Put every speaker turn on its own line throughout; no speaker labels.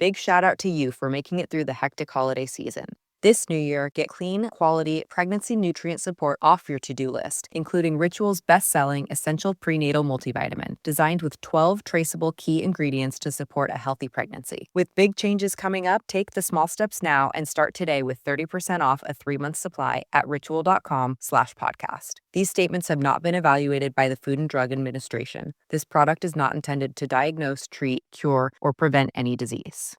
big shout out to you for making it through the hectic holiday season. This new year, get clean, quality, pregnancy nutrient support off your to-do list, including Ritual's best-selling Essential Prenatal Multivitamin, designed with 12 traceable key ingredients to support a healthy pregnancy. With big changes coming up, take the small steps now and start today with 30% off a 3-month supply at ritual.com/podcast. These statements have not been evaluated by the Food and Drug Administration. This product is not intended to diagnose, treat, cure, or prevent any disease.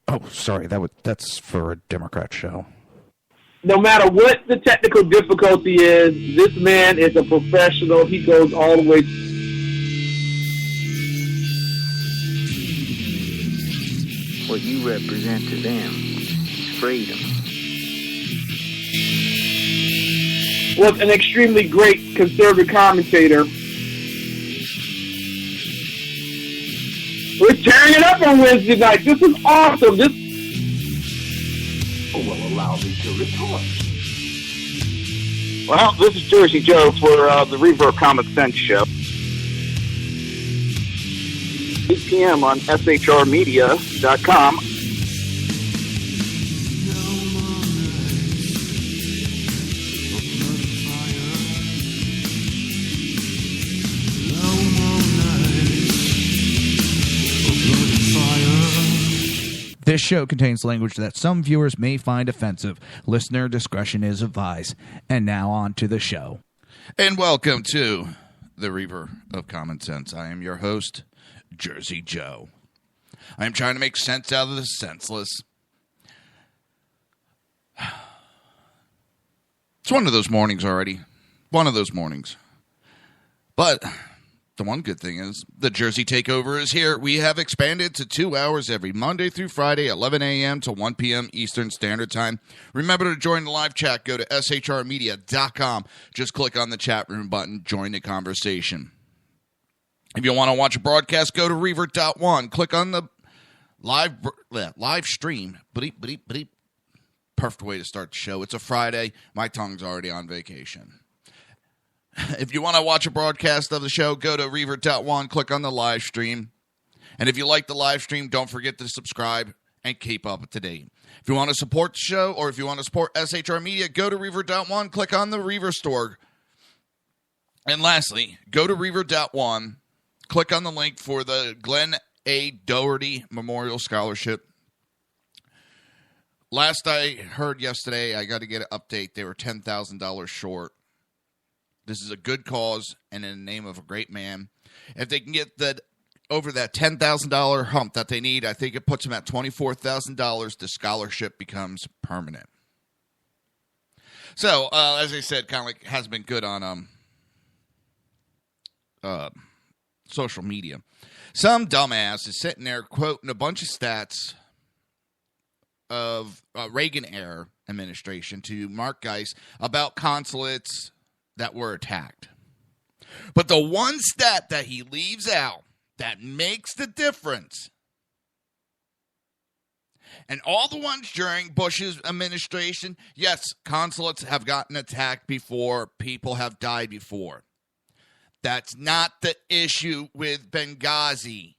Oh, sorry. That's for a Democrat show.
No matter what the technical difficulty is, this man is a professional. He goes all the way.
What you represent to them is freedom.
Was an extremely great conservative commentator. We're tearing it up on Wednesday night. This is awesome. This
will allow me to retort.
Well, this is Jersey Joe for the Reaver of Common Sense show. 8 p.m. on shrmedia.com.
This show contains language that some viewers may find offensive. Listener discretion is advised. And now on to the show. And welcome to the Reaver of Common Sense. I am your host, Jersey Joe. I am trying to make sense out of the senseless. It's one of those mornings already. One of those mornings. But the one good thing is the Jersey Takeover is here. We have expanded to 2 hours every Monday through Friday, 11 a.m. to 1 p.m. Eastern Standard Time. Remember to join the live chat. Go to shrmedia.com. Just click on the chat room button. Join the conversation. If you want to watch a broadcast, go to Reaver.one. Click on the live stream. Bleep, bleep, bleep. Perfect way to start the show. It's a Friday. My tongue's already on vacation. If you want to watch a broadcast of the show, go to Reaver.one, click on the live stream. And if you like the live stream, don't forget to subscribe and keep up to date. If you want to support the show or if you want to support SHR Media, go to Reaver.one, click on the Reaver store. And lastly, go to Reaver.one, click on the link for the Glenn A. Doherty Memorial Scholarship. Last I heard yesterday, I got to get an update. They were $10,000 short. This is a good cause and in the name of a great man. If they can get that over that $10,000 hump that they need, I think it puts them at $24,000. The scholarship becomes permanent. So, as I said, kind of like has been good on social media. Some dumbass is sitting there quoting a bunch of stats of Reagan-era administration to Mark Geist about consulates that were attacked. But the one stat that he leaves out that makes the difference, and all the ones during Bush's administration, yes, consulates have gotten attacked before, people have died before. That's not the issue with Benghazi.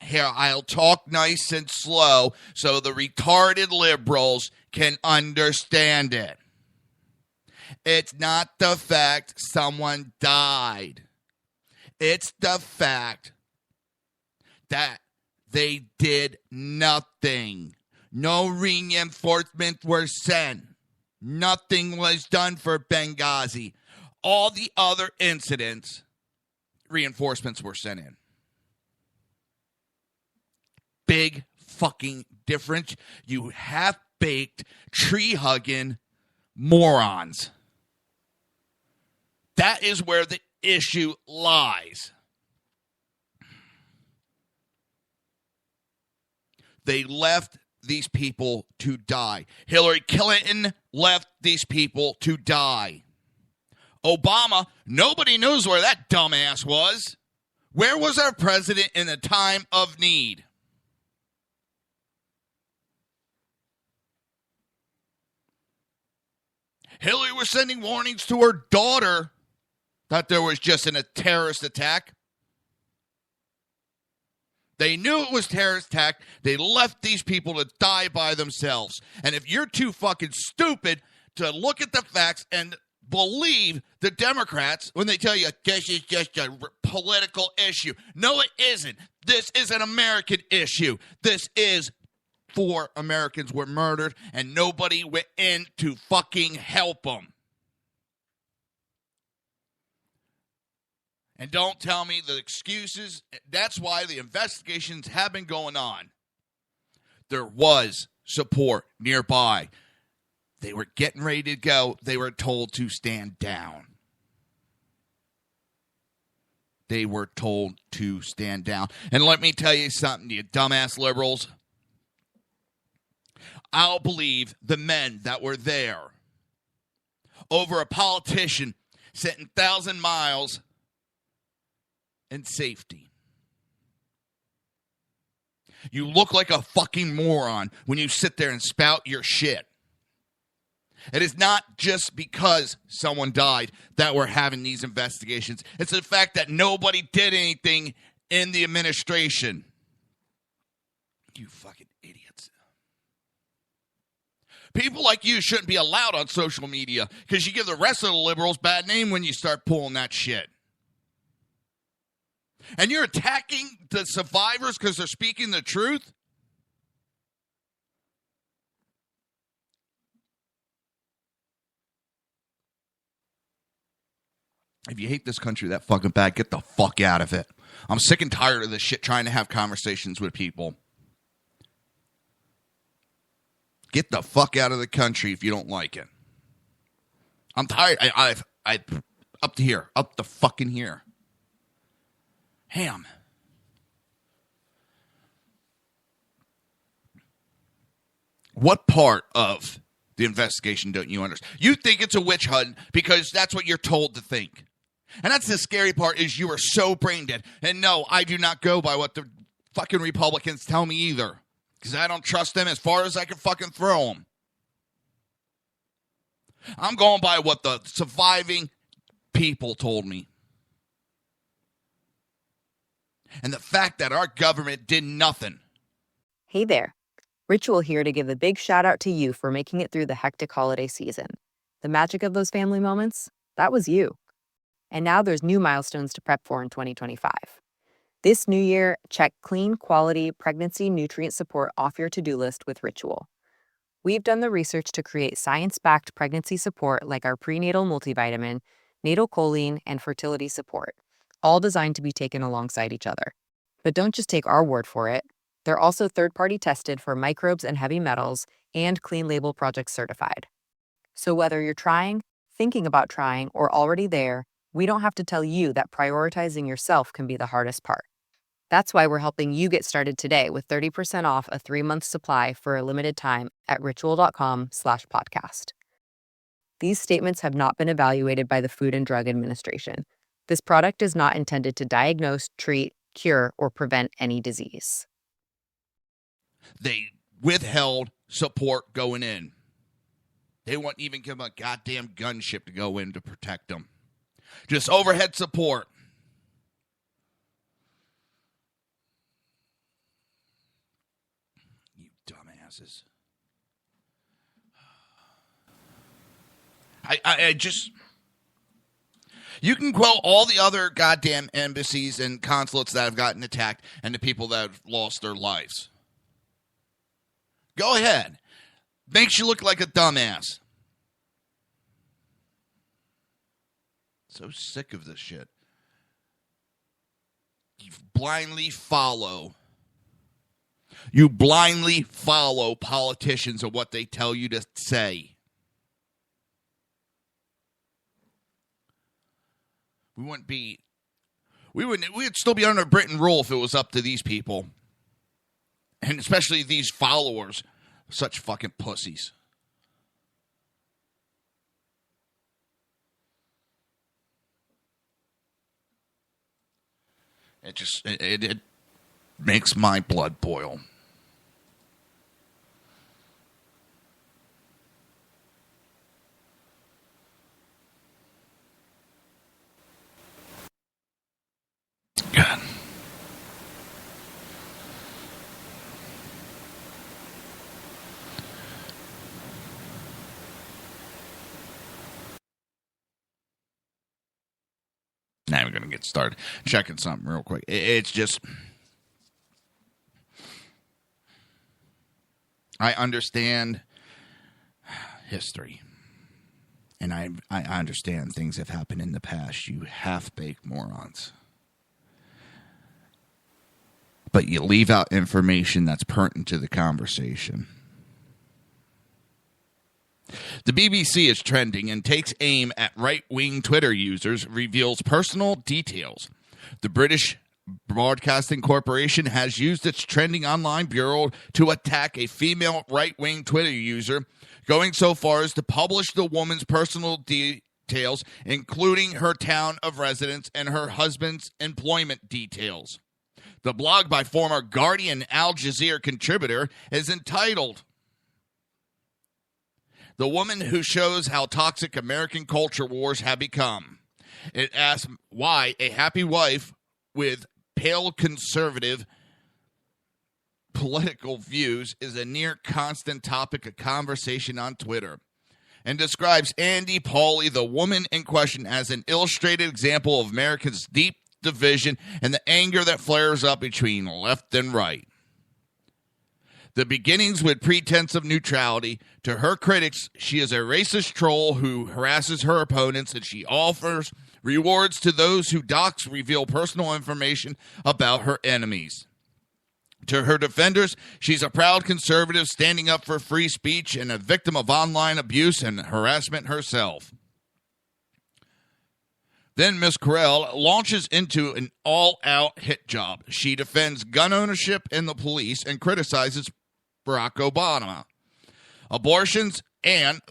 Here, I'll talk nice and slow so the retarded liberals can understand it. It's not the fact someone died. It's the fact that they did nothing. No reinforcements were sent. Nothing was done for Benghazi. All the other incidents, reinforcements were sent in. Big fucking difference. You half-baked, tree-hugging morons. That is where the issue lies. They left these people to die. Hillary Clinton left these people to die. Obama, nobody knows where that dumbass was. Where was our president in a time of need? Hillary was sending warnings to her daughter that there was just a terrorist attack. They knew it was terrorist attack. They left these people to die by themselves. And if you're too fucking stupid to look at the facts and believe the Democrats when they tell you this is just a political issue. No, it isn't. This is an American issue. This is 4 Americans were murdered and nobody went in to fucking help them. And don't tell me the excuses. That's why the investigations have been going on. There was support nearby. They were getting ready to go. They were told to stand down. They were told to stand down. And let me tell you something, you dumbass liberals. I'll believe the men that were there over a politician sitting 1,000 miles in safety. You look like a fucking moron when you sit there and spout your shit. It is not just because someone died that we're having these investigations. It's the fact that nobody did anything in the administration. You fucking idiots. People like you shouldn't be allowed on social media because you give the rest of the liberals bad name when you start pulling that shit. And you're attacking the survivors because they're speaking the truth? If you hate this country that fucking bad, get the fuck out of it. I'm sick and tired of this shit trying to have conversations with people. Get the fuck out of the country if you don't like it. I'm tired. I up to here. Up the fucking here. Ham. What part of the investigation don't you understand? You think it's a witch hunt because that's what you're told to think. And that's the scary part is you are so brain dead. And no, I do not go by what the fucking Republicans tell me either. Because I don't trust them as far as I can fucking throw them. I'm going by what the surviving people told me. And the fact that our government did nothing.
Hey there. Ritual here to give a big shout out to you for making it through the hectic holiday season. The magic of those family moments, that was you. And now there's new milestones to prep for in 2025. This new year, check clean, quality, pregnancy nutrient support off your to-do list with Ritual. We've done the research to create science-backed pregnancy support like our prenatal multivitamin, natal choline, and fertility support, all designed to be taken alongside each other. But don't just take our word for it. They're also third-party tested for microbes and heavy metals and Clean Label Project certified. So whether you're trying, thinking about trying, or already there, we don't have to tell you that prioritizing yourself can be the hardest part. That's why we're helping you get started today with 30% off a 3-month supply for a limited time at ritual.com/podcast. These statements have not been evaluated by the Food and Drug Administration. This product is not intended to diagnose, treat, cure, or prevent any disease.
They withheld support going in. They wouldn't even give them a goddamn gunship to go in to protect them. Just overhead support. You dumbasses. I just... You can quote all the other goddamn embassies and consulates that have gotten attacked and the people that have lost their lives. Go ahead. Makes you look like a dumbass. So sick of this shit. You blindly follow politicians and what they tell you to say. We'd still be under Britain rule if it was up to these people. And especially these followers. Such fucking pussies. It makes my blood boil. God. Now we're going to get started. Checking something real quick. It's just, I understand history. And I understand things have happened in the past. You half-baked morons. But you leave out information that's pertinent to the conversation. The BBC is trending and takes aim at right-wing Twitter users, reveals personal details. The British Broadcasting Corporation has used its trending online bureau to attack a female right-wing Twitter user, going so far as to publish the woman's personal details, including her town of residence and her husband's employment details. The blog by former Guardian Al Jazeera contributor is entitled "The Woman Who Shows How Toxic American Culture Wars Have Become." It asks why a happy wife with pale conservative political views is a near constant topic of conversation on Twitter, and describes Andy Pauley, the woman in question, as an illustrated example of America's deep division and the anger that flares up between left and right. The beginnings with pretense of neutrality. To her critics, she is a racist troll who harasses her opponents, and she offers rewards to those who dox, reveal personal information about her enemies. To her defenders, she's a proud conservative standing up for free speech and a victim of online abuse and harassment herself. Then Miss Carell launches into an all-out hit job. She defends gun ownership and the police and criticizes Barack Obama, abortions, and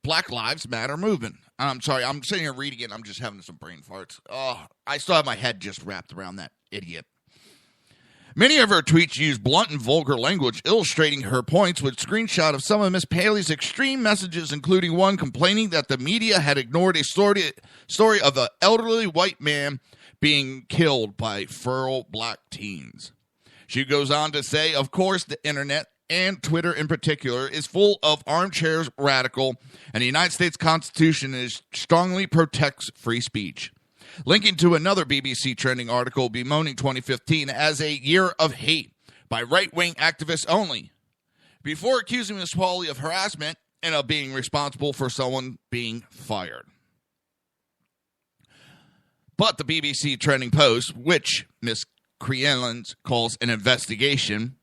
Black Lives Matter movement. I'm sorry, I'm sitting here reading it, I'm just having some brain farts. Oh, I still have my head just wrapped around that idiot. Many of her tweets use blunt and vulgar language, illustrating her points with screenshot of some of Miss Paley's extreme messages, including one complaining that the media had ignored a story of an elderly white man being killed by feral black teens. She goes on to say, of course, the internet, and Twitter in particular, is full of armchair radical, and the United States Constitution strongly protects free speech. Linking to another BBC trending article bemoaning 2015 as a year of hate by right-wing activists only, before accusing Ms. Pauley of harassment and of being responsible for someone being fired. But the BBC trending post, which Ms. Creelans calls an investigation,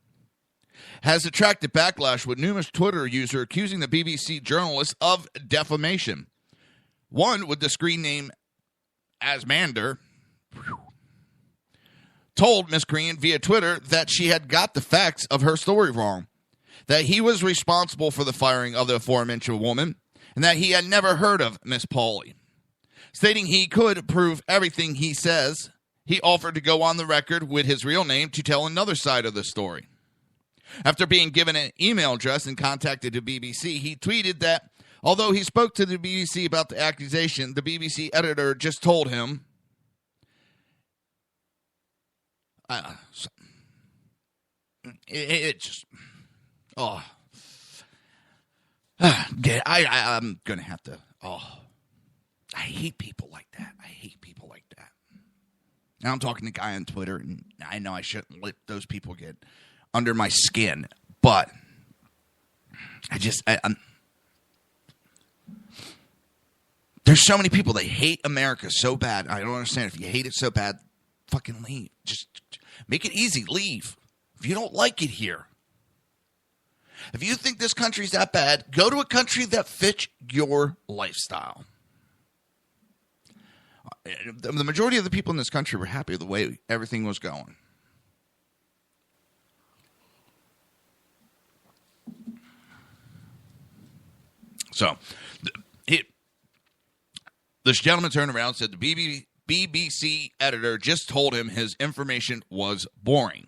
has attracted backlash with numerous Twitter users accusing the BBC journalist of defamation. One with the screen name Asmander told Miss Green via Twitter that she had got the facts of her story wrong, that he was responsible for the firing of the aforementioned woman, and that he had never heard of Miss Pauley. Stating he could prove everything he says, he offered to go on the record with his real name to tell another side of the story. After being given an email address and contacted the BBC, he tweeted that although he spoke to the BBC about the accusation, the BBC editor just told him I'm going to have to, I hate people like that. Now I'm talking to a guy on Twitter, and I know I shouldn't let those people get under my skin, but I'm there's so many people that hate America so bad. I don't understand. If you hate it so bad, fucking leave. Just make it easy. Leave. If you don't like it here. If you think this country's that bad, go to a country that fits your lifestyle. The majority of the people in this country were happy with the way everything was going. So, this gentleman turned around and said the BBC editor just told him his information was boring.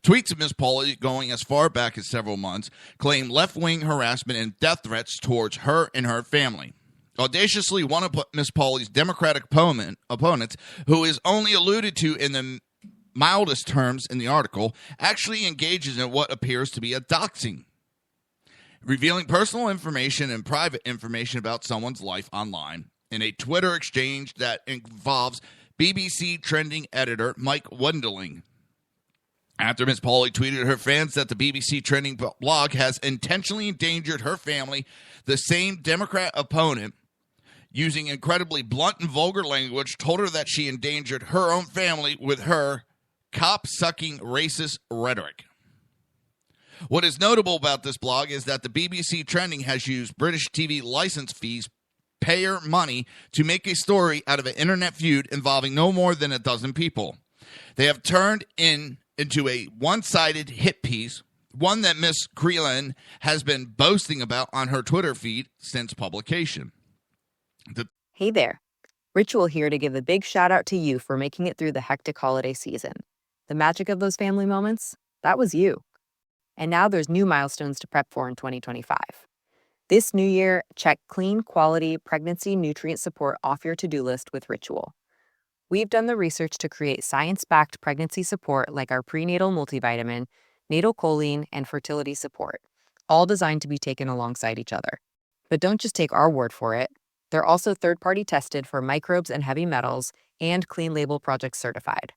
Tweets of Ms. Pauley going as far back as several months claim left-wing harassment and death threats towards her and her family. Audaciously, one of Ms. Pauley's Democratic opponents, who is only alluded to in the mildest terms in the article, actually engages in what appears to be a doxing, revealing personal information and private information about someone's life online in a Twitter exchange that involves BBC trending editor Mike Wendling. After Ms. Pauley tweeted her fans that the BBC trending blog has intentionally endangered her family, the same Democrat opponent, using incredibly blunt and vulgar language, told her that she endangered her own family with her cop-sucking racist rhetoric. What is notable about this blog is that the BBC Trending has used British TV license fees, payer money, to make a story out of an internet feud involving no more than a dozen people. They have turned into a one-sided hit piece, one that Miss Creelan has been boasting about on her Twitter feed since publication.
Hey there. Ritual here to give a big shout out to you for making it through the hectic holiday season. The magic of those family moments, that was you. And now there's new milestones to prep for in 2025. This new year, check clean, quality, pregnancy nutrient support off your to-do list with Ritual. We've done the research to create science-backed pregnancy support like our prenatal multivitamin, natal choline, and fertility support, all designed to be taken alongside each other. But don't just take our word for it. They're also third-party tested for microbes and heavy metals and Clean Label Project certified.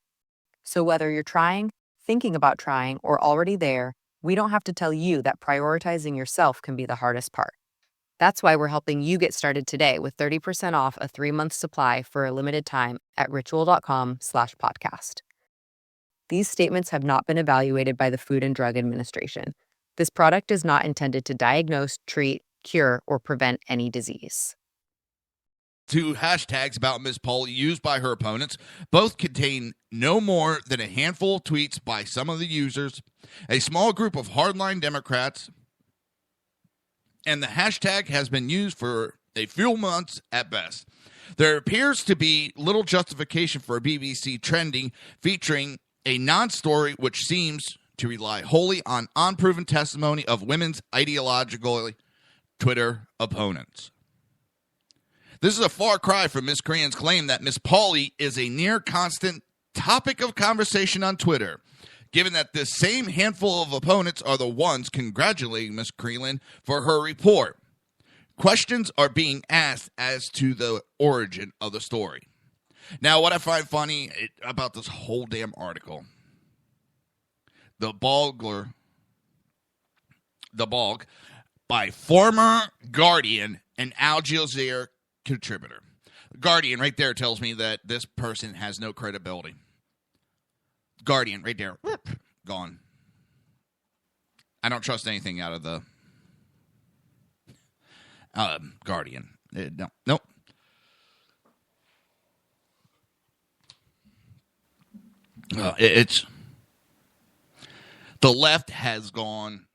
So whether you're trying, thinking about trying, or already there, we don't have to tell you that prioritizing yourself can be the hardest part. That's why we're helping you get started today with 30% off a 3-month supply for a limited time at ritual.com/podcast. These statements have not been evaluated by the Food and Drug Administration. This product is not intended to diagnose, treat, cure, or prevent any disease.
2 hashtags about Ms. Pauley used by her opponents both contain no more than a handful of tweets by some of the users, a small group of hardline Democrats, and the hashtag has been used for a few months at best. There appears to be little justification for a BBC trending featuring a non-story which seems to rely wholly on unproven testimony of women's ideological Twitter opponents. This is a far cry from Ms. Crean's claim that Ms. Pauley is a near constant topic of conversation on Twitter, given that this same handful of opponents are the ones congratulating Ms. Creelan for her report. Questions are being asked as to the origin of the story. Now, what I find funny about this whole damn article, the Balg by former Guardian and Al Jazeera contributor. Guardian right there tells me that this person has no credibility. Guardian right there, gone. I don't trust anything out of the Guardian. Nope. It's the left has gone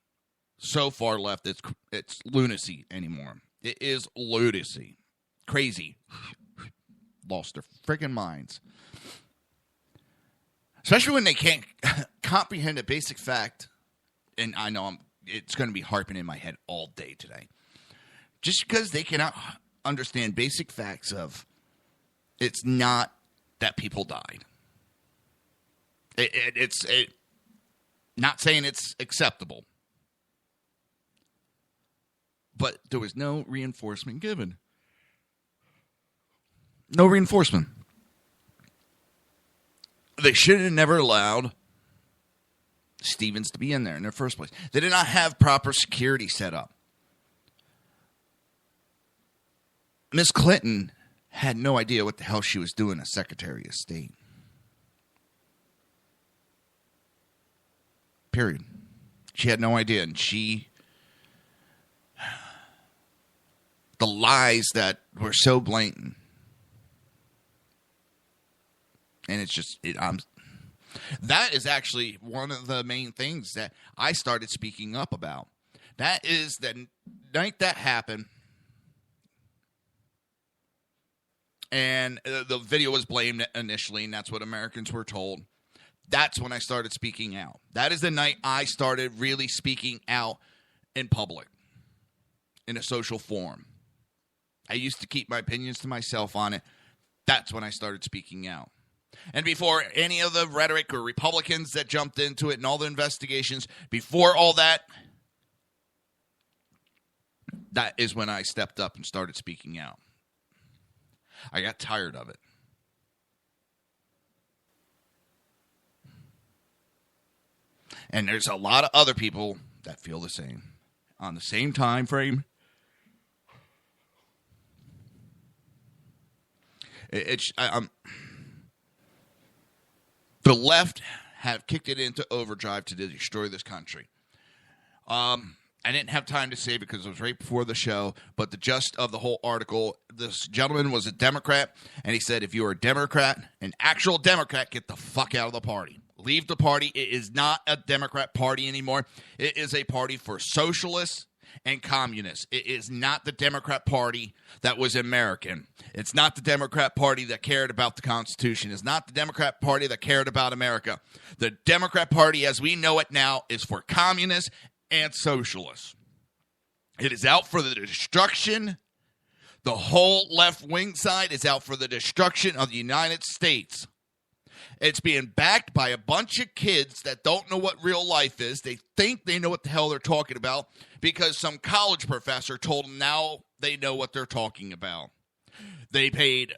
so far left. It's lunacy anymore. It is lunacy. Crazy. Lost their freaking minds. Especially when they can't comprehend a basic fact. And I know it's going to be harping in my head all day today. Just because they cannot understand basic facts of it's not that people died. It's not saying it's acceptable. But there was no reinforcement given. No reinforcement. They should have never allowed Stevens to be in there in the first place. They did not have proper security set up. Miss Clinton had no idea what the hell she was doing as Secretary of State. Period. She had no idea. And the lies that were so blatant. And it's just, that is actually one of the main things that I started speaking up about. That is the night that happened. And the video was blamed initially, and that's what Americans were told. That's when I started speaking out. That is the night I started really speaking out in public, in a social forum. I used to keep my opinions to myself on it. That's when I started speaking out. And before any of the rhetoric or Republicans that jumped into it and all the investigations, before all that, that is when I stepped up and started speaking out. I got tired of it. And there's a lot of other people that feel the same. On the same time frame. The left have kicked it into overdrive to destroy this country. I didn't have time to say it because it was right before the show, but the gist of the whole article, this gentleman was a Democrat, and he said, if you are a Democrat, an actual Democrat, get the fuck out of the party. Leave the party. It is not a Democrat party anymore. It is a party for socialists and communists. It is not the Democrat Party that was American. It's not the Democrat Party that cared about the Constitution. It's not the Democrat Party that cared about America. The Democrat Party, as we know it now, is for communists and socialists. It is out for the destruction. The whole left-wing side is out for the destruction of the United States. It's being backed by a bunch of kids that don't know what real life is. They think they know what the hell they're talking about because some college professor told them now they know what they're talking about. They paid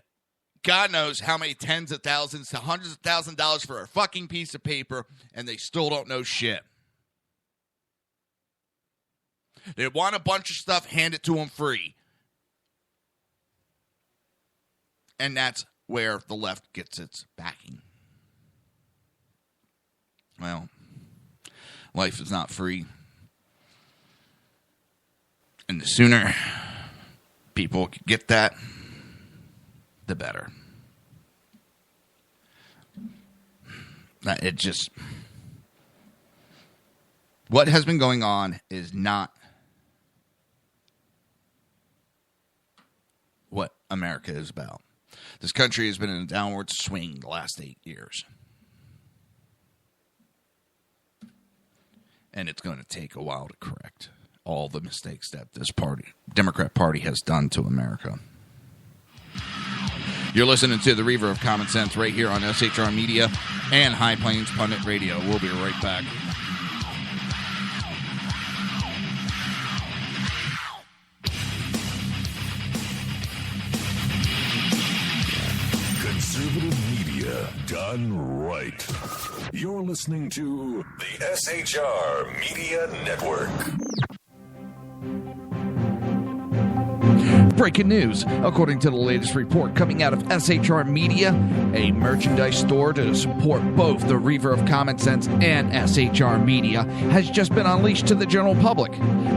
God knows how many tens of thousands to hundreds of thousands of dollars for a fucking piece of paper, and they still don't know shit. They want a bunch of stuff handed to them free. And that's where the left gets its backing. Well, life is not free. And the sooner people get that, the better. It just... What has been going on is not what America is about. This country has been in a downward swing the last 8 years. And it's going to take a while to correct all the mistakes that this Democrat Party has done to America. You're listening to the Reaver of Common Sense right here on SHR Media and High Plains Pundit Radio. We'll be right back.
Conservative media done right. You're listening to the SHR Media Network.
Breaking news. According to the latest report coming out of SHR Media, a merchandise store to support both the Reaver of Common Sense and SHR Media has just been unleashed to the general public.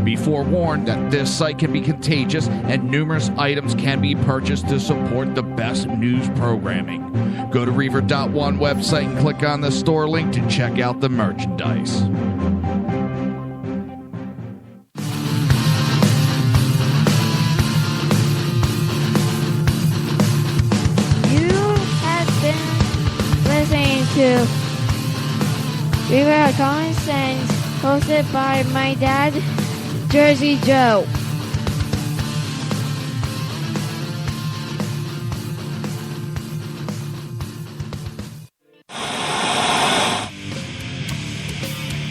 Be forewarned that this site can be contagious and numerous items can be purchased to support the best news programming. Go to Reaver.one website and click on the store link to check out the merchandise.
To Reaver of Common Sense, hosted by my dad, Jersey Joe.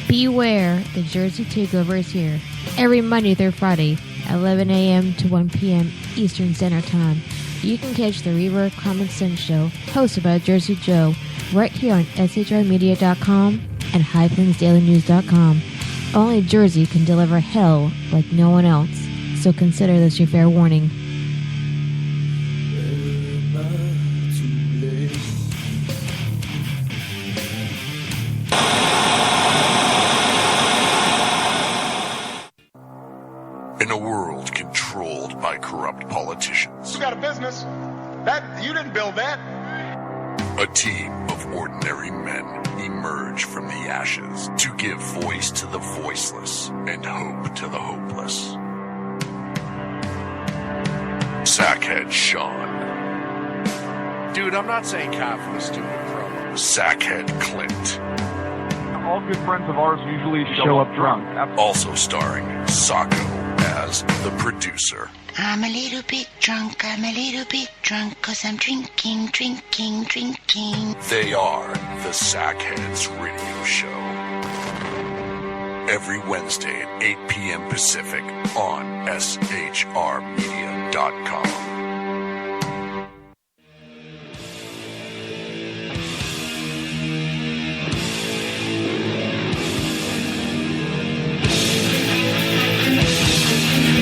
Beware, the Jersey Takeover is here. Every Monday through Friday, 11 a.m. to 1 p.m. Eastern Standard Time. You can catch the Reaver of Common Sense show, hosted by Jersey Joe, right here on shrmedia.com and highplainsdailynews.com. Only Jersey can deliver hell like no one else, so consider this your fair warning.
In a world controlled by corrupt politicians,
You got a business. That you didn't build that.
a team of ordinary men emerge from the ashes to give voice to the voiceless and hope to the hopeless. Sackhead Sean, Dude, I'm not saying cough for the stupid pro. Sackhead Clint.
All good friends of ours usually show up drunk.
Also starring Sacco as the producer.
I'm a little bit drunk, 'cause I'm drinking.
They are the Sackheads Radio Show. Every Wednesday at 8 p.m. Pacific on shrmedia.com.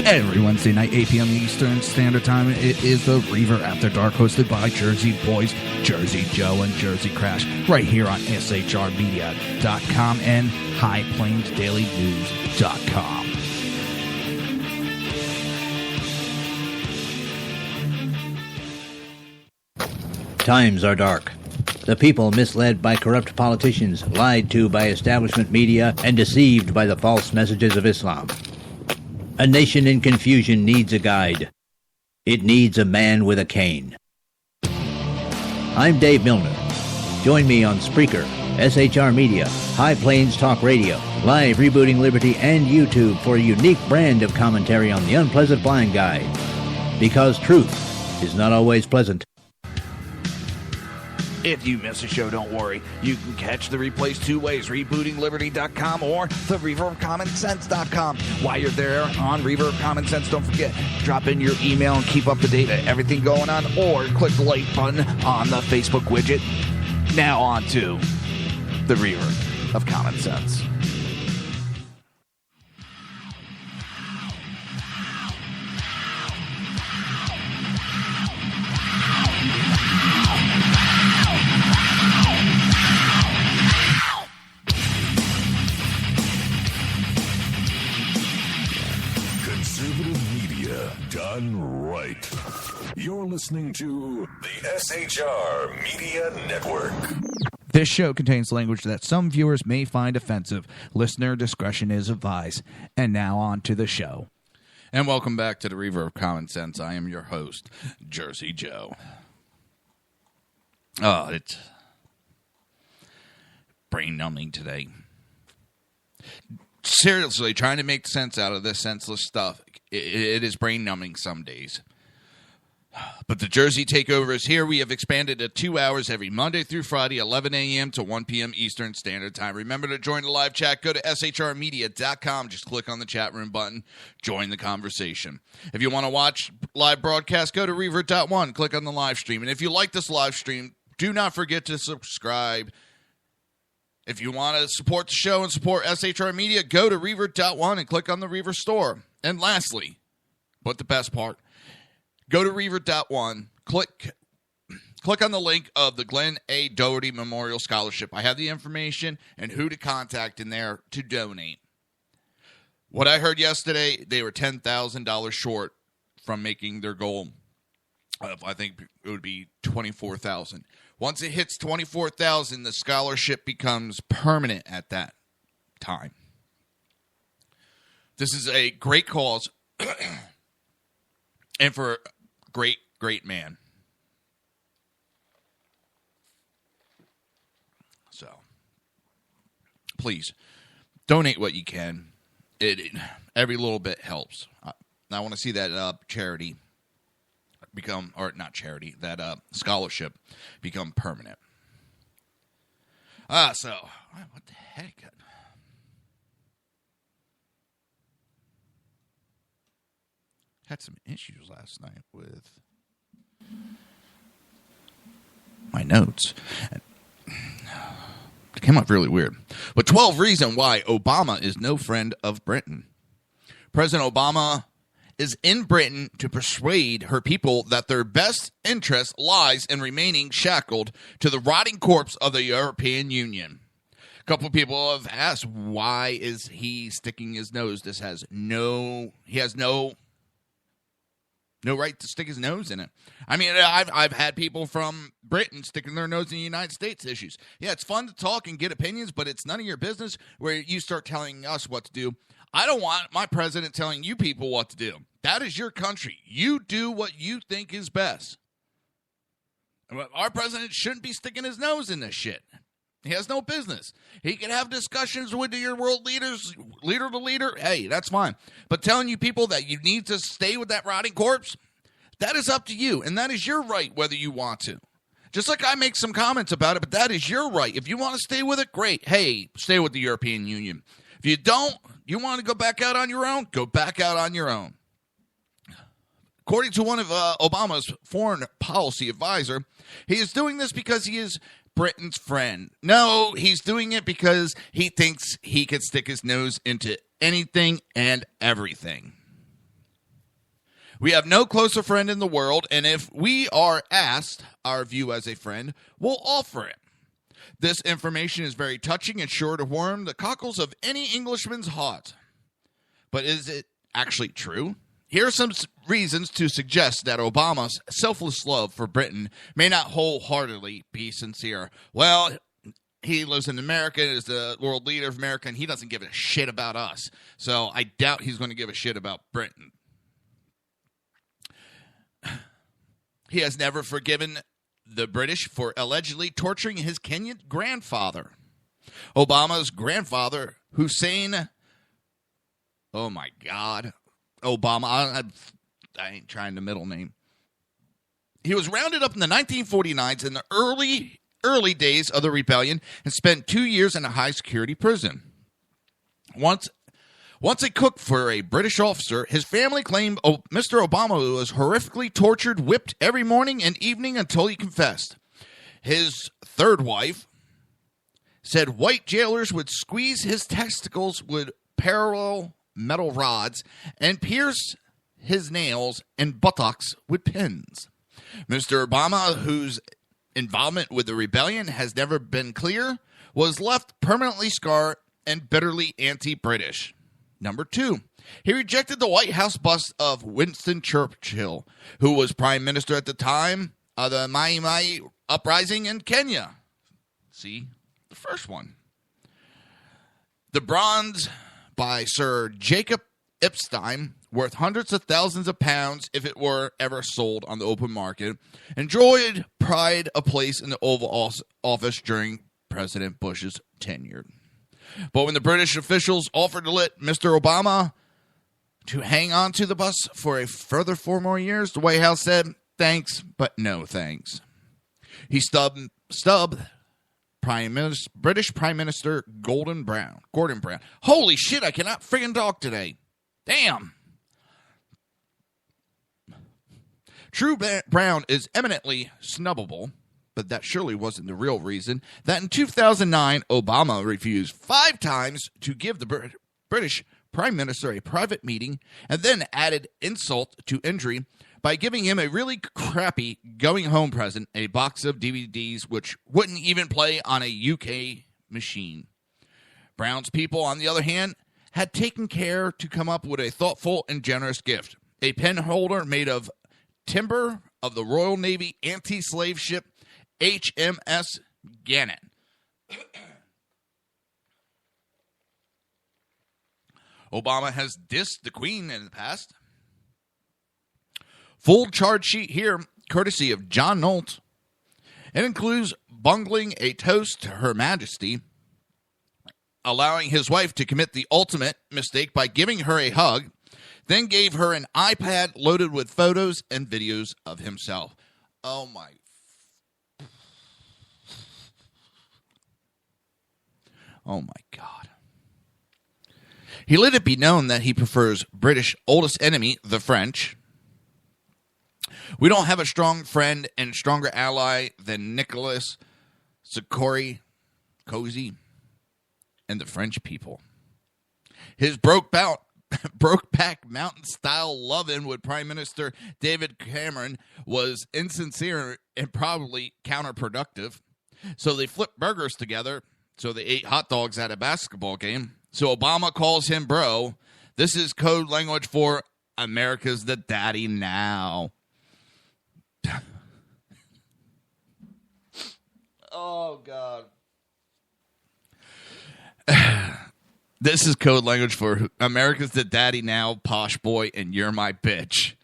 Every Wednesday night, 8 p.m. Eastern Standard Time, it is the Reaver After Dark, hosted by Jersey Boys, Jersey Joe, and Jersey Crash, right here on shrmedia.com and highplainsdailynews.com.
Times are dark. The people misled by corrupt politicians, lied to by establishment media, and deceived by the false messages of Islam. A nation in confusion needs a guide. It needs a man with a cane. I'm Dave Milner. Join me on Spreaker, SHR Media, High Plains Talk Radio, Live Rebooting Liberty, and YouTube for a unique brand of commentary on the unpleasant blind guide. Because truth is not always pleasant.
If you miss a show, don't worry. You can catch the replays two ways, rebootingliberty.com or the Reaver of Common Sense.com. While you're there on Reaver of Common Sense, don't forget, drop in your email and keep up to date on everything going on, or click the like button on the Facebook widget. Now on to the Reaver of Common Sense.
Done right. You're listening to the SHR Media Network.
This show contains language that some viewers may find offensive. Listener discretion is advised. And now on to the show. And welcome back to the Reaver of Common Sense. I am your host, Jersey Joe. Oh, it's brain numbing today. Seriously, trying to make sense out of this senseless stuff. It is brain numbing some days. But the Jersey Takeover is here. We have expanded to 2 hours every Monday through Friday, 11 a.m. to 1 p.m. Eastern Standard Time. Remember to join the live chat. Go to shrmedia.com. Just click on the chat room button. Join the conversation. If you want to watch live broadcast, go to Reaver.one. Click on the live stream. And if you like this live stream, do not forget to subscribe. If you want to support the show and support SHR Media, go to Reaver.one and click on the Reaver store. And lastly, but the best part, go to Reaver.one, click on the link of the Glenn A. Doherty Memorial Scholarship. I have the information and who to contact in there to donate. What I heard yesterday, they were $10,000 short from making their goal of, I think it would be $24,000. Once it hits $24,000, the scholarship becomes permanent at that time. This is a great cause and for a great, great man. So, please, donate what you can. Every little bit helps. I want to see that charity become, or not charity, that scholarship become permanent. So, what the heck? Had some issues last night with my notes. It came up really weird. But 12 reasons why Obama is no friend of Britain. President Obama is in Britain to persuade her people that their best interest lies in remaining shackled to the rotting corpse of the European Union. A couple of people have asked, why is he sticking his nose? He has no right to stick his nose in it. I mean, I've had people from Britain sticking their nose in the United States issues. Yeah, it's fun to talk and get opinions, but it's none of your business where you start telling us what to do. I don't want my president telling you people what to do. That is your country. You do what you think is best. Our president shouldn't be sticking his nose in this shit. He has no business. He can have discussions with your world leaders, leader to leader. Hey, that's fine. But telling you people that you need to stay with that rotting corpse, that is up to you. And that is your right, whether you want to. Just like I make some comments about it, but that is your right. If you want to stay with it, great. Hey, stay with the European Union. If you don't, you want to go back out on your own, go back out on your own. According to one of Obama's foreign policy advisor, he is doing this because he is Britain's friend. No, he's doing it because he thinks he can stick his nose into anything and everything. We have no closer friend in the world, and if we are asked our view as a friend, we'll offer it. This information is very touching and sure to warm the cockles of any Englishman's heart. But is it actually true? Here are some reasons to suggest that Obama's selfless love for Britain may not wholeheartedly be sincere. Well, he lives in America, is the world leader of America, and he doesn't give a shit about us. So I doubt he's going to give a shit about Britain. He has never forgiven the British for allegedly torturing his Kenyan grandfather. Obama's grandfather, Hussein, oh my God, Obama, I ain't trying the middle name. He was rounded up in the 1949s in the early days of the rebellion and spent 2 years in a high-security prison. Once a cook for a British officer, his family claimed Mr. Obama was horrifically tortured, whipped every morning and evening until he confessed. His third wife said white jailers would squeeze his testicles with parallel metal rods and pierce his nails and buttocks with pins. Mr. Obama, whose involvement with the rebellion has never been clear, was left permanently scarred and bitterly anti-British. Number 2, he rejected the White House bust of Winston Churchill, who was prime minister at the time of the Mai Mai uprising in Kenya. See, the first one. The bronze by Sir Jacob Epstein, worth hundreds of thousands of pounds if it were ever sold on the open market, enjoyed pride a place in the Oval Office during President Bush's tenure. But when the British officials offered to let Mr. Obama to hang on to the bus for a further 4 more years, the White House said, thanks, but no thanks. He stubbed British Prime Minister Gordon Brown. Holy shit, I cannot friggin' talk today. Damn. True Brown is eminently snubbable, but that surely wasn't the real reason that in 2009, Obama refused 5 times to give the British Prime Minister a private meeting and then added insult to injury by giving him a really crappy going-home present, a box of DVDs which wouldn't even play on a UK machine. Brown's people, on the other hand, had taken care to come up with a thoughtful and generous gift, a pen holder made of timber of the Royal Navy anti-slave ship HMS Gannet. Obama has dissed the Queen in the past. Full charge sheet here, courtesy of John Nolt. It includes bungling a toast to Her Majesty, allowing his wife to commit the ultimate mistake by giving her a hug, then gave her an iPad loaded with photos and videos of himself. Oh my. Oh my God. He let it be known that he prefers British oldest enemy, the French. We don't have a strong friend and stronger ally than Nicolas Sarkozy and the French people. His Brokeback Mountain-style love-in with Prime Minister David Cameron was insincere and probably counterproductive. So they flipped burgers together. So they ate hot dogs at a basketball game. So Obama calls him bro. This is code language for America's the daddy now. Oh, God. This is code language for America's the daddy now, posh boy, and you're my bitch.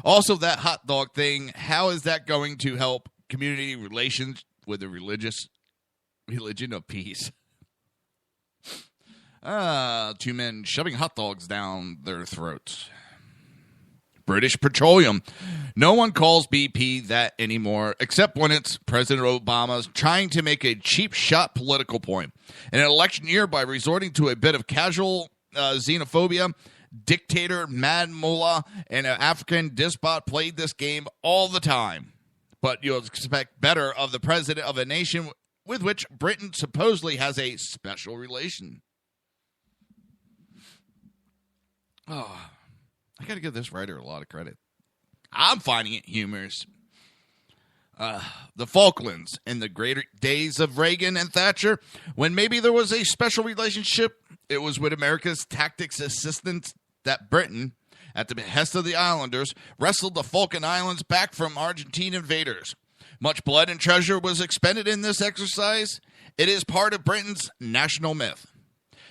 Also, that hot dog thing, how is that going to help community relations with the religion of peace. 2 men shoving hot dogs down their throats. British Petroleum. No one calls BP that anymore, except when it's President Obama's trying to make a cheap shot political point. In an election year, by resorting to a bit of casual xenophobia, dictator, mad mullah, and an African despot played this game all the time. But you'll expect better of the president of a nation with which Britain supposedly has a special relation. Oh, I got to give this writer a lot of credit. I'm finding it humorous. The Falklands in the greater days of Reagan and Thatcher, when maybe there was a special relationship, it was with America's tactics assistance that Britain, at the behest of the islanders, wrestled the Falkland Islands back from Argentine invaders. Much blood and treasure was expended in this exercise. It is part of Britain's national myth.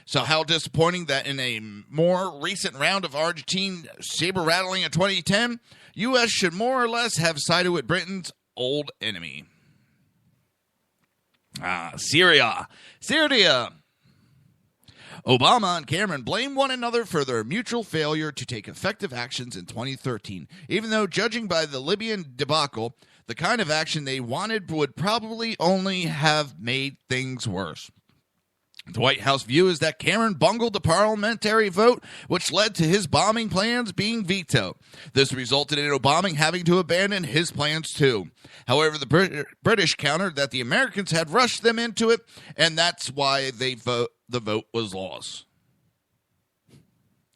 So how disappointing that in a more recent round of Argentine saber-rattling in 2010, U.S. should more or less have sided with Britain's old enemy. Syria. Obama and Cameron blame one another for their mutual failure to take effective actions in 2013, even though, judging by the Libyan debacle, the kind of action they wanted would probably only have made things worse. The White House view is that Cameron bungled the parliamentary vote, which led to his bombing plans being vetoed. This resulted in Obama having to abandon his plans too. However, the British countered that the Americans had rushed them into it, and that's why the vote was lost.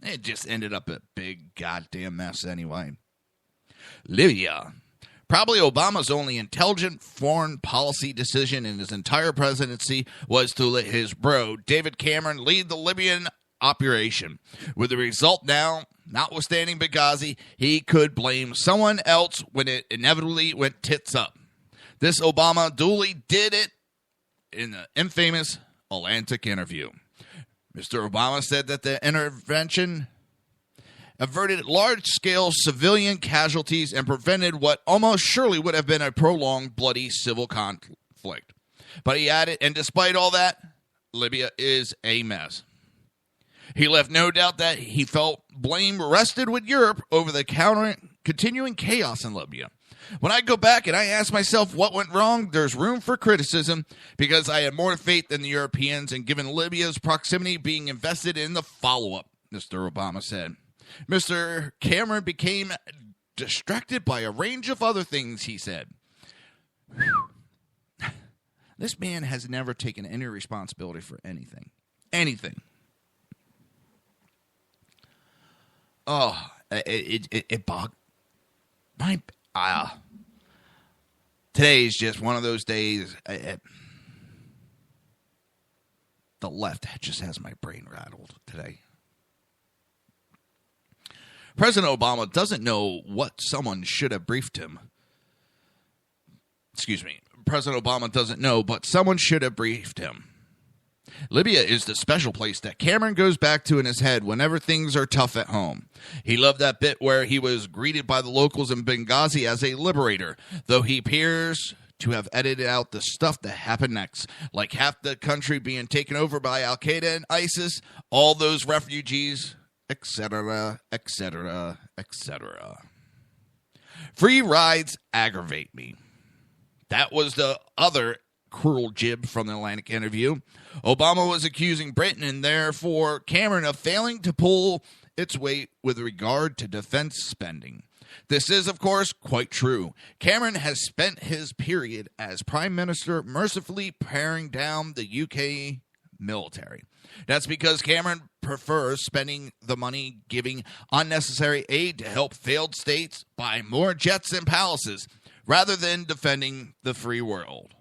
It just ended up a big goddamn mess anyway. Libya. Probably Obama's only intelligent foreign policy decision in his entire presidency was to let his bro, David Cameron, lead the Libyan operation. With the result now, notwithstanding Benghazi, he could blame someone else when it inevitably went tits up. This Obama duly did it in the infamous Atlantic interview. Mr. Obama said that the intervention averted large-scale civilian casualties and prevented what almost surely would have been a prolonged, bloody civil conflict. But he added, and despite all that, Libya is a mess. He left no doubt that he felt blame rested with Europe over the continuing chaos in Libya. When I go back and I ask myself what went wrong, there's room for criticism because I had more faith than the Europeans, and given Libya's proximity, being invested in the follow-up, Mr. Obama said. Mr. Cameron became distracted by a range of other things, he said. This man has never taken any responsibility for anything. Anything. Oh, it bogged my... Today is just one of those days. The left just has my brain rattled today. President Obama doesn't know what someone should have briefed him. Excuse me. President Obama doesn't know, but someone should have briefed him. Libya is the special place that Cameron goes back to in his head whenever things are tough at home. He loved that bit where he was greeted by the locals in Benghazi as a liberator, though he appears to have edited out the stuff that happened next, like half the country being taken over by Al-Qaeda and ISIS, all those refugees, etc., etc., etc. Free rides aggravate me. That was the other cruel jib from the Atlantic interview. Obama was accusing Britain and therefore Cameron of failing to pull its weight with regard to defense spending. This is, of course, quite true. Cameron has spent his period as Prime Minister mercifully paring down the UK military. That's because Cameron prefers spending the money giving unnecessary aid to help failed states buy more jets and palaces rather than defending the free world.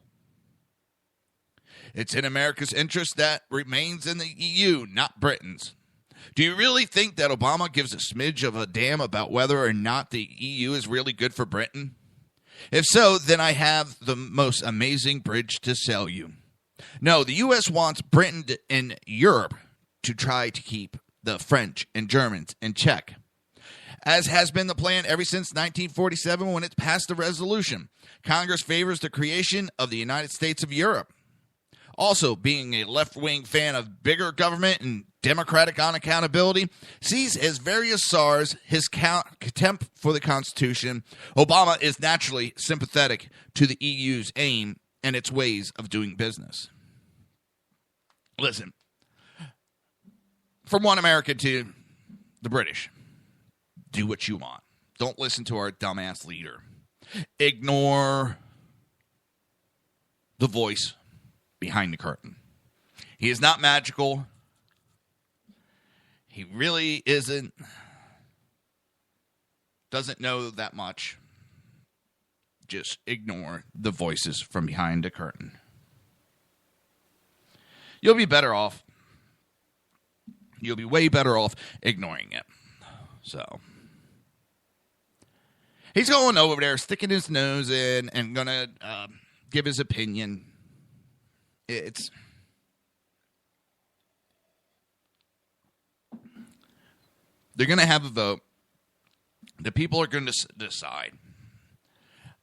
It's in America's interest that remains in the EU, not Britain's. Do you really think that Obama gives a smidge of a damn about whether or not the EU is really good for Britain? If so, then I have the most amazing bridge to sell you. No, the U.S. wants Britain and Europe to try to keep the French and Germans in check. as has been the plan ever since 1947 when it passed a resolution. Congress favors the creation of the United States of Europe. Also, being a left-wing fan of bigger government and democratic unaccountability, sees as various SARs his contempt for the Constitution. Obama is naturally sympathetic to the EU's aim and its ways of doing business. Listen, from one American to the British, do what you want. Don't listen to our dumbass leader. Ignore the voice behind the curtain. He is not magical. He really doesn't know that much. Just ignore the voices from behind the curtain. You'll be better off. You'll be way better off ignoring it. So, he's going over there, sticking his nose in, and going to give his opinion. They're going to have a vote. The people are going to decide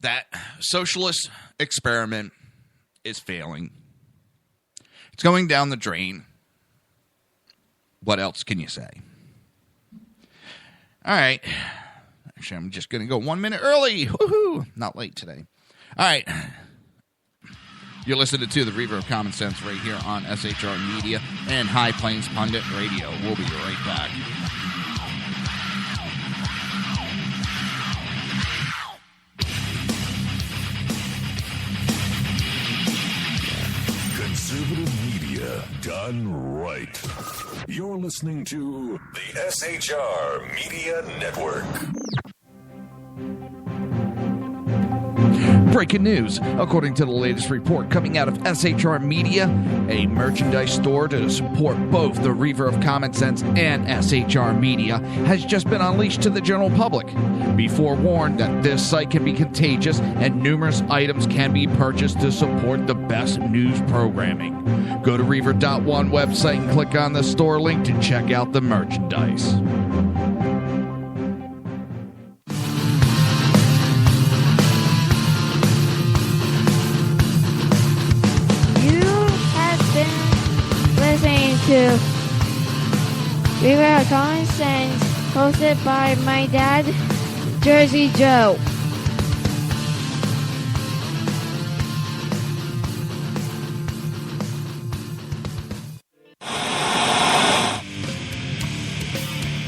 that socialist experiment is failing. It's going down the drain. What else can you say? All right. Actually, I'm just going to go 1 minute early. Woohoo! Not late today. All right. You're listening to the Reaver of Common Sense right here on SHR Media and High Plains Pundit Radio. We'll be right back.
Conservative media done right. You're listening to the SHR Media Network.
Breaking news. According to the latest report coming out of SHR Media, a merchandise store to support both the Reaver of Common Sense and SHR Media has just been unleashed to the general public. Be forewarned that this site can be contagious and numerous items can be purchased to support the best news programming. Go to Reaver.one website and click on the store link to check out the merchandise.
To Reaver of Common Sense, hosted by my dad, Jersey Joe.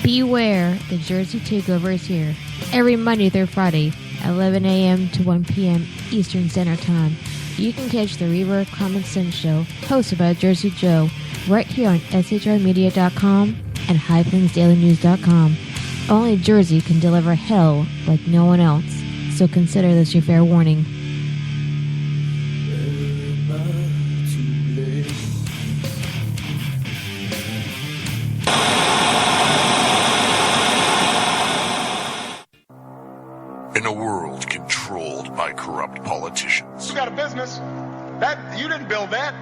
Beware, the Jersey Takeover is here. Every Monday through Friday, 11 a.m. to 1 p.m. Eastern Standard Time. You can catch the Reaver of Common Sense show, hosted by Jersey Joe, right here on shrmedia.com and highplainsdailynews.com. Only Jersey can deliver hell like no one else, so consider this your fair warning.
In a world controlled by corrupt politicians,
you got a business. That you didn't build that.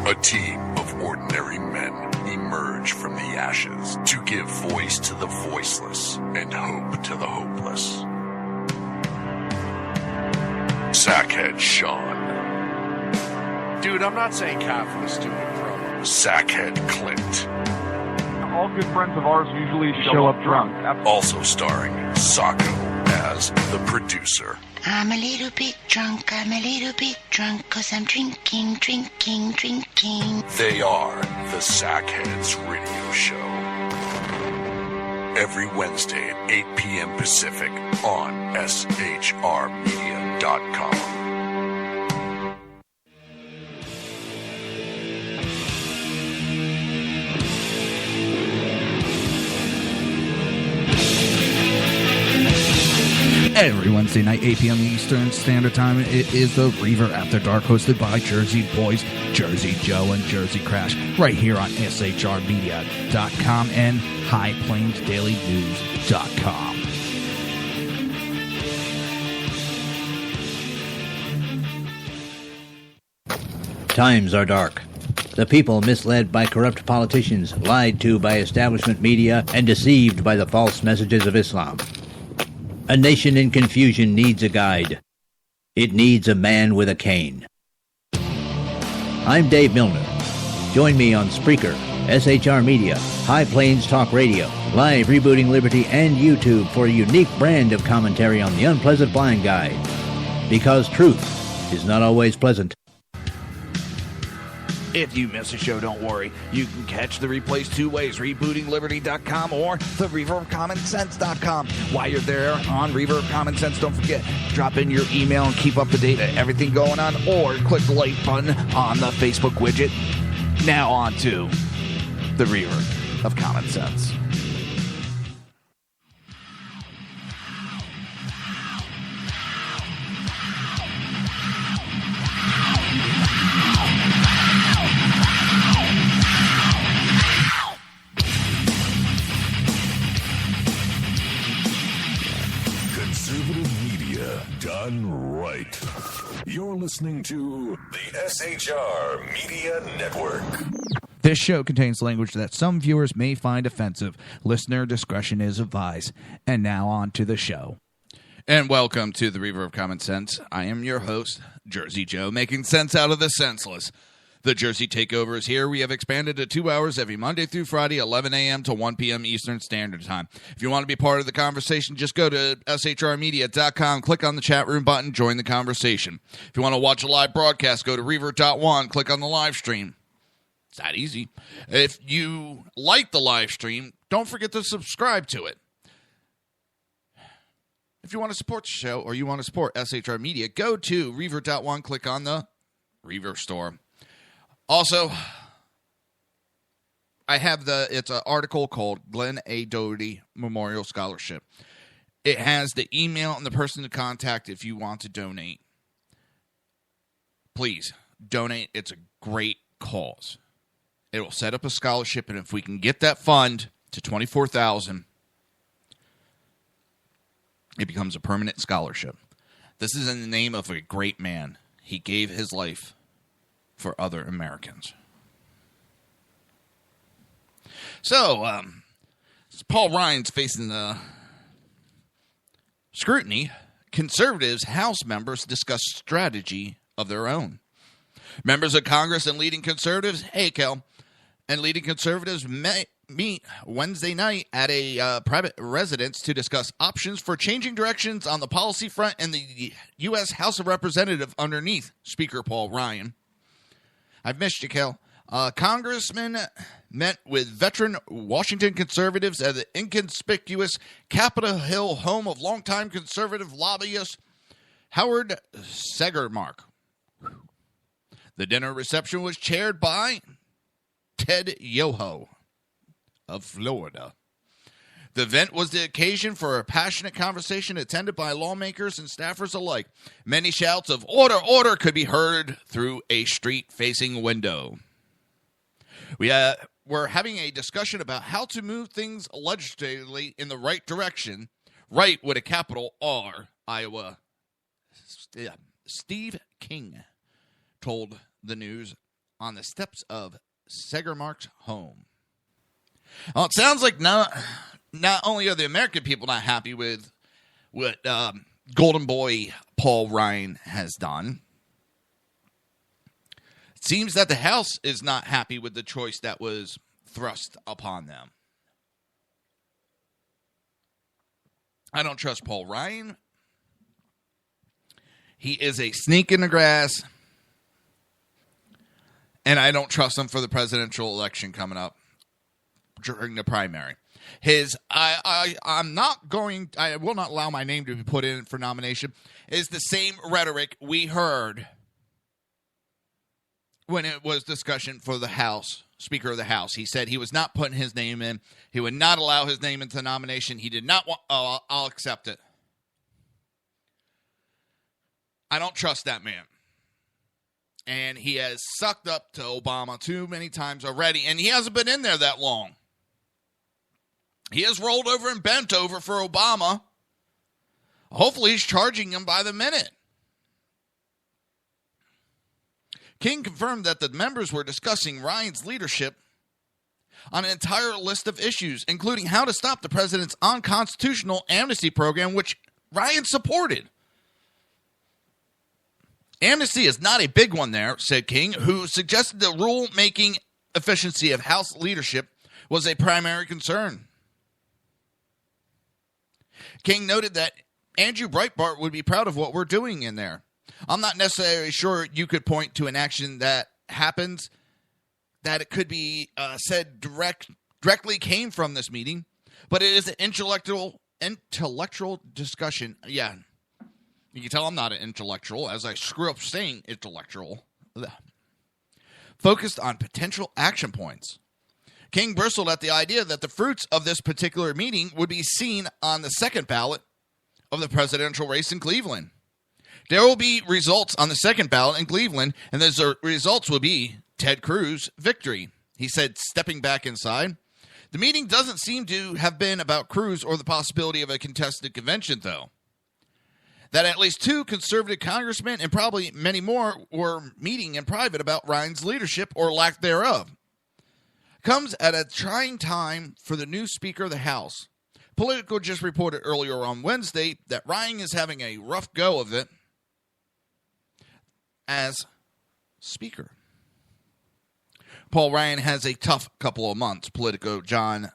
A team of ordinary men emerge from the ashes to give voice to the voiceless and hope to the hopeless. Sackhead Sean.
Dude, I'm not saying cat for the stupid pro.
Sackhead Clint.
All good friends of ours usually show up drunk.
Also starring Sacco as the producer.
I'm a little bit drunk, 'cause I'm drinking.
They are the Sackheads Radio Show. Every Wednesday at 8 p.m. Pacific on shrmedia.com.
Every Wednesday night, 8 p.m. Eastern Standard Time, it is the Reaver After Dark, hosted by Jersey Boys, Jersey Joe, and Jersey Crash, right here on shrmedia.com and highplainsdailynews.com.
Times are dark. The people misled by corrupt politicians, lied to by establishment media, and deceived by the false messages of Islam. A nation in confusion needs a guide. It needs a man with a cane. I'm Dave Milner. Join me on Spreaker, SHR Media, High Plains Talk Radio, Live Rebooting Liberty, and YouTube for a unique brand of commentary on the unpleasant blind guide. Because truth is not always pleasant.
If you miss a show, don't worry. You can catch the replays two ways, rebootingliberty.com or the Reaver of Common Sense.com. While you're there on Reaver of Common Sense, don't forget, drop in your email and keep up to date on everything going on, or click the like button on the Facebook widget. Now on to the Reaver of Common Sense.
Done right. You're listening to the SHR Media Network.
This show contains language that some viewers may find offensive. Listener discretion is advised. And now on to the show. And welcome to the Reaver of Common Sense. I am your host, Jersey Joe, making sense out of the senseless. The Jersey Takeover is here. We have expanded to 2 hours every Monday through Friday, 11 a.m. to 1 p.m. Eastern Standard Time. If you want to be part of the conversation, just go to shrmedia.com, click on the chat room button, join the conversation. If you want to watch a live broadcast, go to reaver.one, click on the live stream. It's that easy. If you like the live stream, don't forget to subscribe to it. If you want to support the show or you want to support SHR Media, go to reaver.one, click on the Reaver store. Also, I have it's an article called Glenn A. Doherty Memorial Scholarship. It has the email and the person to contact if you want to donate. Please, donate. It's a great cause. It will set up a scholarship, and if we can get that fund to $24,000, it becomes a permanent scholarship. This is in the name of a great man. He gave his life for other Americans. So, Paul Ryan's facing the scrutiny. Conservatives House members discuss strategy of their own. Members of Congress and leading conservatives, and leading conservatives meet Wednesday night at a private residence to discuss options for changing directions on the policy front in the U.S. House of Representatives underneath Speaker Paul Ryan. I've missed you, Kel. Congressmen met with veteran Washington conservatives at the inconspicuous Capitol Hill home of longtime conservative lobbyist Howard Segermark. The dinner reception was chaired by Ted Yoho of Florida. The event was the occasion for a passionate conversation attended by lawmakers and staffers alike. Many shouts of "Order, order" could be heard through a street-facing window. We're having a discussion about how to move things legislatively in the right direction, right with a capital R, Iowa. Steve King told the news on the steps of Segermark's home. Well, it sounds like not only are the American people not happy with what Golden Boy Paul Ryan has done, it seems that the House is not happy with the choice that was thrust upon them. I don't trust Paul Ryan. He is a snake in the grass. And I don't trust him for the presidential election coming up during the primary. I will not allow my name to be put in for nomination, is the same rhetoric we heard when it was discussion for the House, Speaker of the House. He said he was not putting his name in. He would not allow his name into the nomination. He did not want, I'll accept it. I don't trust that man. And he has sucked up to Obama too many times already, and he hasn't been in there that long. He has rolled over and bent over for Obama. Hopefully he's charging him by the minute. King confirmed that the members were discussing Ryan's leadership on an entire list of issues, including how to stop the president's unconstitutional amnesty program, which Ryan supported. Amnesty is not a big one there, said King, who suggested the rule-making efficiency of House leadership was a primary concern. King noted that Andrew Breitbart would be proud of what we're doing in there. I'm not necessarily sure you could point to an action that happens that it could be said directly came from this meeting, but it is an intellectual discussion. Yeah, you can tell I'm not an intellectual, as I screw up saying intellectual. Focused on potential action points. King bristled at the idea that the fruits of this particular meeting would be seen on the second ballot of the presidential race in Cleveland. There will be results on the second ballot in Cleveland, and those results will be Ted Cruz victory, he said, stepping back inside. The meeting doesn't seem to have been about Cruz or the possibility of a contested convention, though. That at least 2 conservative congressmen and probably many more were meeting in private about Ryan's leadership or lack thereof comes at a trying time for the new Speaker of the House. Politico just reported earlier on Wednesday that Ryan is having a rough go of it as Speaker. Paul Ryan has a tough couple of months, Politico John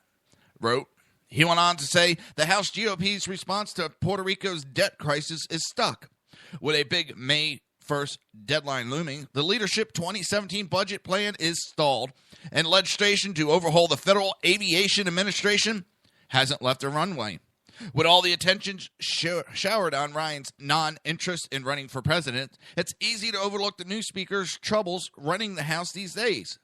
wrote. He went on to say the House GOP's response to Puerto Rico's debt crisis is stuck. With a big May 1st deadline looming, the leadership 2017 budget plan is stalled, and legislation to overhaul the Federal Aviation Administration hasn't left a runway. With all the attention showered on Ryan's non-interest in running for president, it's easy to overlook the new speaker's troubles running the House these days.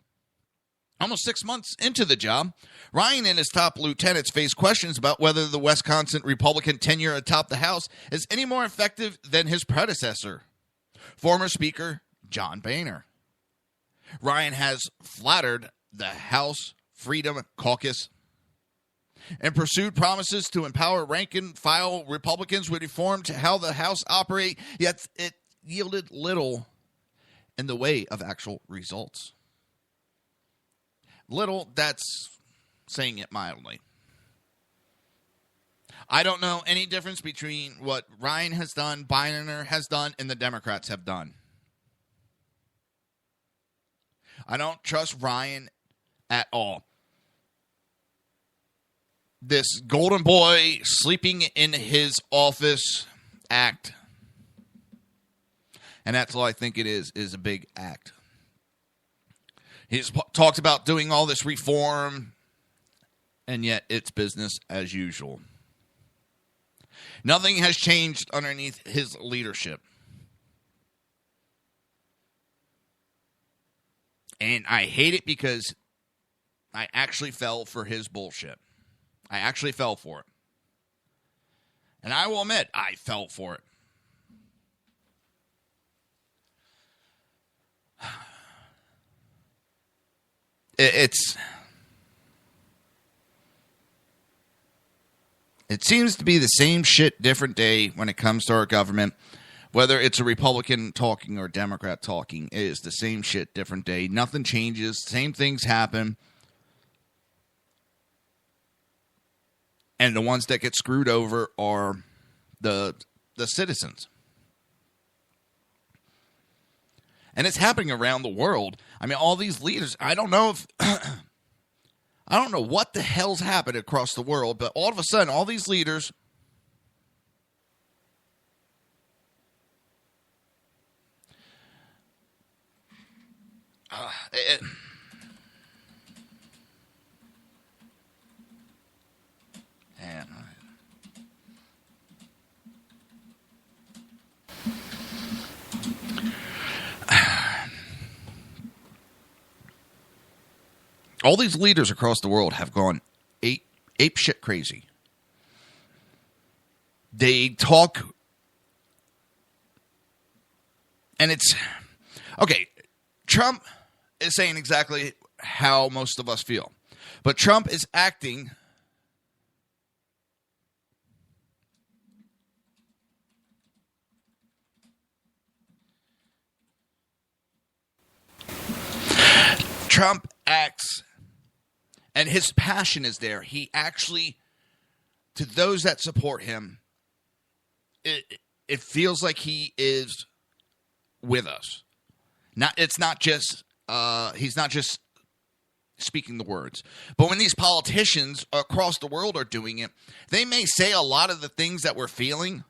Almost 6 months into the job, Ryan and his top lieutenants face questions about whether the Wisconsin Republican tenure atop the House is any more effective than his predecessor, former Speaker John Boehner. Ryan has flattered the House Freedom Caucus and pursued promises to empower rank-and-file Republicans with reform to how the House operate, yet it yielded little in the way of actual results. Little, that's saying it mildly. I don't know any difference between what Ryan has done, Biden has done, and the Democrats have done. I don't trust Ryan at all. This golden boy sleeping in his office act, and that's all I think it is a big act. He's talked about doing all this reform, and yet it's business as usual. Nothing has changed underneath his leadership. And I hate it because I actually fell for his bullshit. I actually fell for it. And I will admit, I fell for it. It seems to be the same shit, different day when it comes to our government. Whether it's a Republican talking or a Democrat talking, it is the same shit, different day. Nothing changes. Same things happen. And the ones that get screwed over are the citizens. And it's happening around the world. I mean, all these leaders, I don't know if... I don't know what the hell's happened across the world, but all of a sudden, all these leaders... all these leaders across the world have gone ape shit crazy. They talk, and it's okay. Trump is saying exactly how most of us feel, but Trump is acting Trump acts, and his passion is there. He actually, to those that support him, it feels like he is with us. It's not just he's not just speaking the words. But when these politicians across the world are doing it, they may say a lot of the things that we're feeling,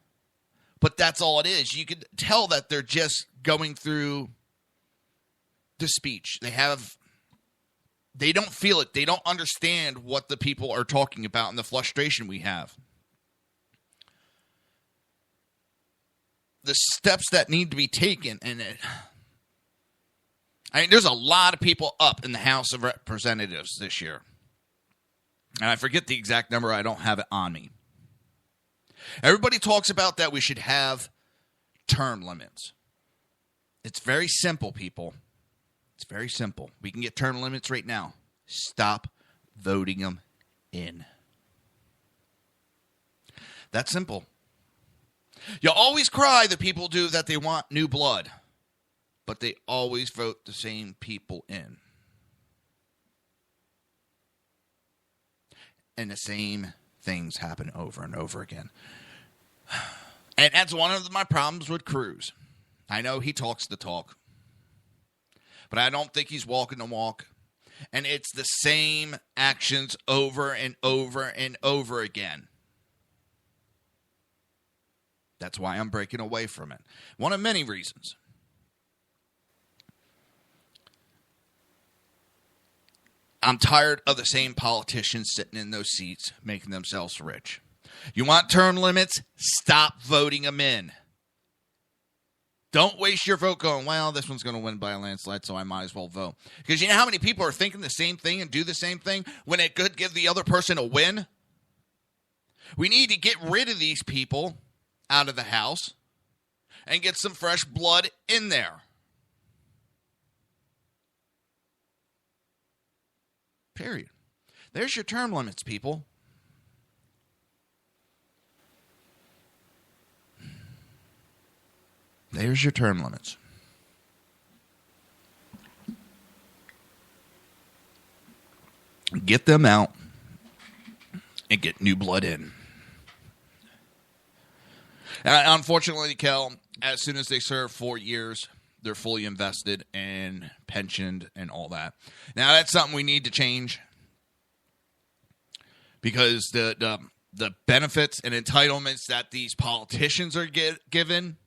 but that's all it is. You could tell that they're just going through the speech. They don't feel it. They don't understand what the people are talking about and the frustration we have. The steps that need to be taken, and there's a lot of people up in the House of Representatives this year. And I forget the exact number. I don't have it on me. Everybody talks about that we should have term limits. It's very simple, people. It's very simple. We can get term limits right now. Stop voting them in. That's simple. You always cry that people do that they want new blood, but they always vote the same people in. And the same things happen over and over again. And that's one of my problems with Cruz. I know he talks the talk, but I don't think he's walking the walk. And it's the same actions over and over and over again. That's why I'm breaking away from it. One of many reasons. I'm tired of the same politicians sitting in those seats making themselves rich. You want term limits? Stop voting them in. Don't waste your vote going, well, this one's going to win by a landslide, so I might as well vote. Because you know how many people are thinking the same thing and do the same thing when it could give the other person a win? We need to get rid of these people out of the House and get some fresh blood in there. Period. There's your term limits, people. There's your term limits. Get them out and get new blood in. Unfortunately, Kel, as soon as they serve 4 years, they're fully invested and pensioned and all that. Now, that's something we need to change because the benefits and entitlements that these politicians are given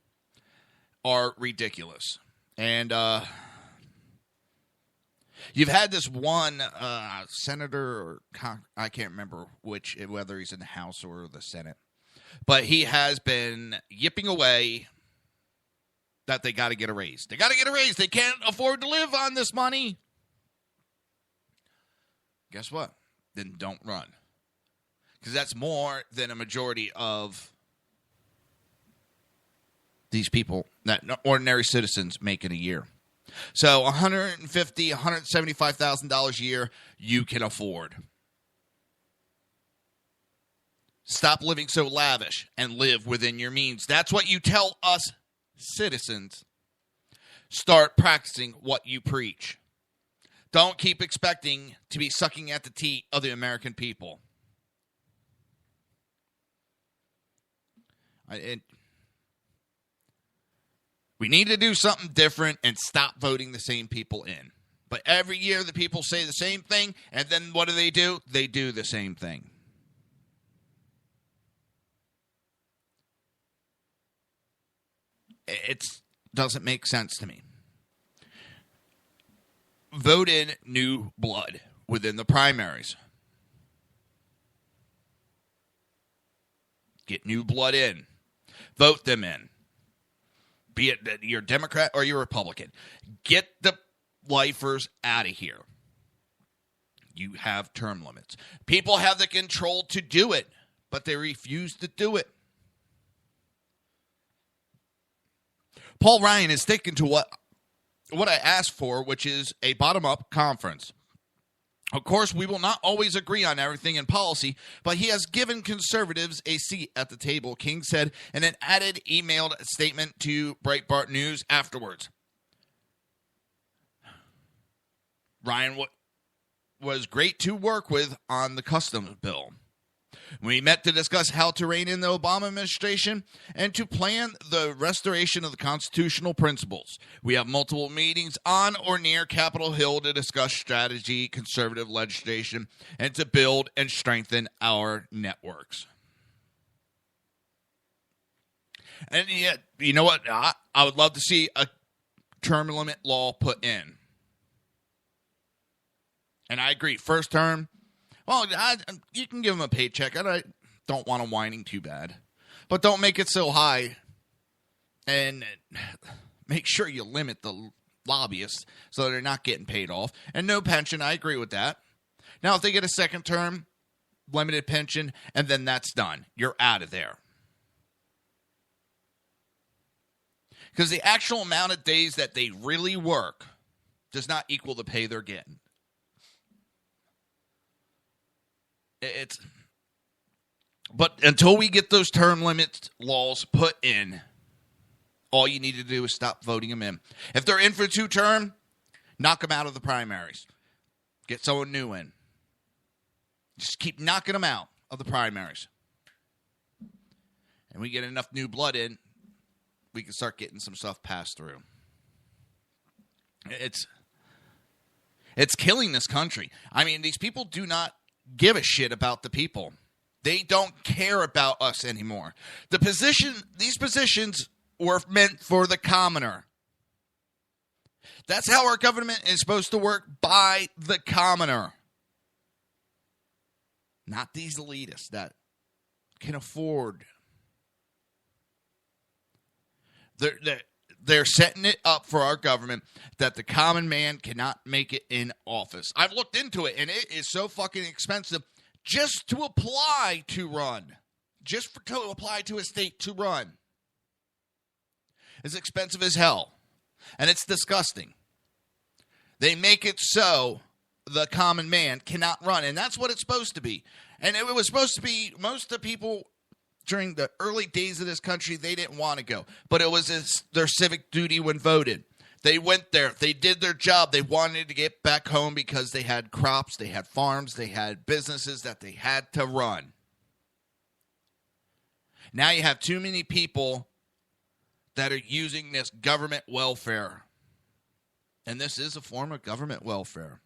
are ridiculous. And you've had this one senator, or I can't remember whether he's in the House or the Senate, but he has been yipping away that they got to get a raise. They got to get a raise. They can't afford to live on this money. Guess what? Then don't run. Because that's more than a majority of these people that ordinary citizens make in a year. So $150,000, $175,000 a year you can afford. Stop living so lavish and live within your means. That's what you tell us citizens. Start practicing what you preach. Don't keep expecting to be sucking at the teat of the American people. We need to do something different and stop voting the same people in. But every year the people say the same thing, and then what do? They do the same thing. It doesn't make sense to me. Vote in new blood within the primaries. Get new blood in. Vote them in. Be it that you're Democrat or you're Republican. Get the lifers out of here. You have term limits. People have the control to do it, but they refuse to do it. Paul Ryan is sticking to what I asked for, which is a bottom-up conference. Of course, we will not always agree on everything in policy, but he has given conservatives a seat at the table, King said in an added emailed statement to Breitbart News afterwards. Ryan was great to work with on the customs bill. We met to discuss how to rein in the Obama administration and to plan the restoration of the constitutional principles. We have multiple meetings on or near Capitol Hill to discuss strategy, conservative legislation, and to build and strengthen our networks. And yet, you know what? I would love to see a term limit law put in. And I agree. First term, well, you can give them a paycheck. I don't want them whining too bad. But don't make it so high. And make sure you limit the lobbyists so they're not getting paid off. And no pension. I agree with that. Now, if they get a second term, limited pension, and then that's done. You're out of there. Because the actual amount of days that they really work does not equal the pay they're getting. But until we get those term limit laws put in, all you need to do is stop voting them in. If they're in for 2-term, knock them out of the primaries. Get someone new in. Just keep knocking them out of the primaries. And we get enough new blood in, we can start getting some stuff passed through. It's killing this country. I mean, these people do not give a shit about the people. They don't care about us anymore. These positions were meant for the commoner. That's how our government is supposed to work, by the commoner. Not these elitists that can afford. They're setting it up for our government that the common man cannot make it in office. I've looked into it, and it is so fucking expensive just to apply to run. To apply to a state to run. It's expensive as hell. And it's disgusting. They make it so the common man cannot run. And that's what it's supposed to be. And it was supposed to be, most of the people during the early days of this country, they didn't want to go. But it was their civic duty when voted. They went there. They did their job. They wanted to get back home because they had crops, they had farms, they had businesses that they had to run. Now you have too many people that are using this government welfare. And this is a form of government welfare.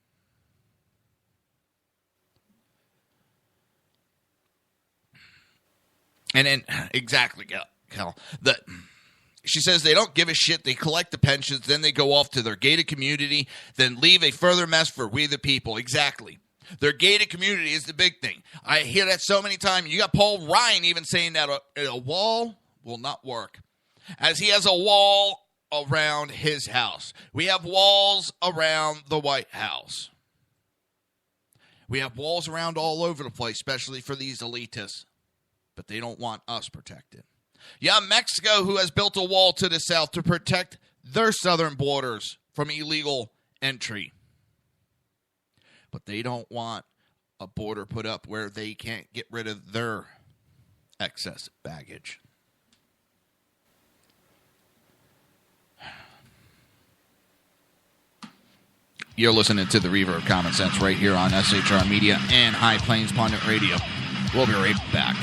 And then, exactly, Cal, she says they don't give a shit. They collect the pensions, then they go off to their gated community, then leave a further mess for we the people. Exactly. Their gated community is the big thing. I hear that so many times. You got Paul Ryan even saying that a wall will not work, as he has a wall around his house. We have walls around the White House. We have walls around all over the place, especially for these elitists. But they don't want us protected. Yeah, Mexico, who has built a wall to the south to protect their southern borders from illegal entry. But they don't want a border put up where they can't get rid of their excess baggage. You're listening to the Reaver of Common Sense right here on SHR Media and High Plains Pundit Radio. We'll be right back.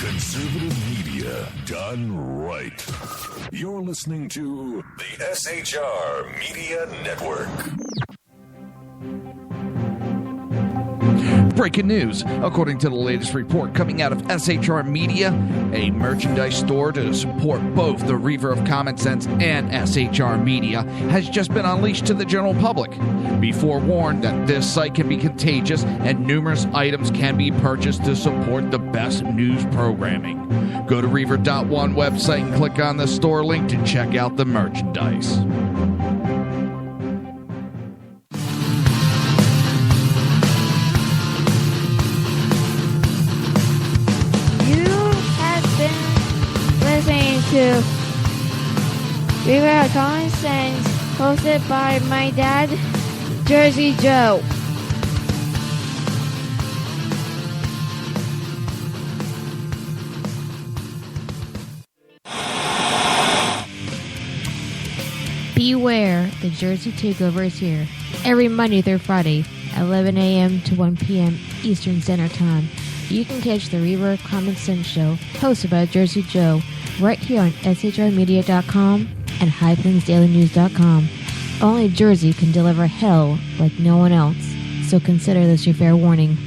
Conservative media done right. You're listening to the SHR Media Network.
Breaking news. According to the latest report coming out of SHR Media, a merchandise store to support both the Reaver of Common Sense and SHR Media has just been unleashed to the general public. Be forewarned that this site can be contagious and numerous items can be purchased to support the best news programming. Go to Reaver.one website and click on the store link to check out the merchandise.
Listening to Reaver of Common Sense, hosted by my dad, Jersey Joe. Beware, the Jersey Takeover is here. Every Monday through Friday, 11 a.m. to 1 p.m. Eastern Standard Time. You can catch the Reaver of Common Sense show, hosted by Jersey Joe, right here on shrmedia.com and highplainsdailynews.com. Only Jersey can deliver hell like no one else, so consider this your fair warning.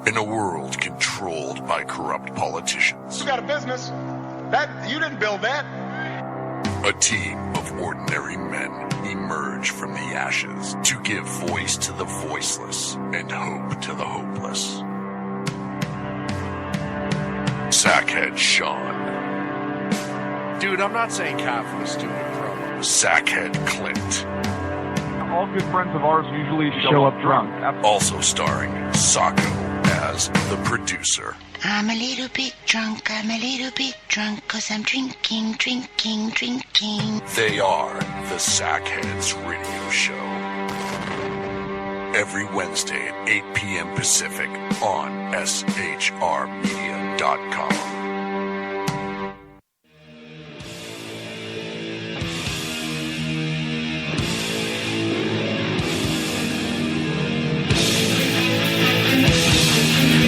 In a world controlled by corrupt politicians,
You got a business. That you didn't build that.
a team of ordinary men emerge from the ashes to give voice to the voiceless and hope to the hopeless. Sackhead Sean,
Dude, I'm not saying cop for the stupid promo.
Sackhead Clint,
All good friends of ours usually show up drunk.
also starring Sacco as the producer.
I'm a little bit drunk, I'm a little bit drunk, 'cause I'm drinking, drinking, drinking.
They are the Sackheads Radio Show. Every Wednesday at 8 p.m. Pacific on shrmedia.com.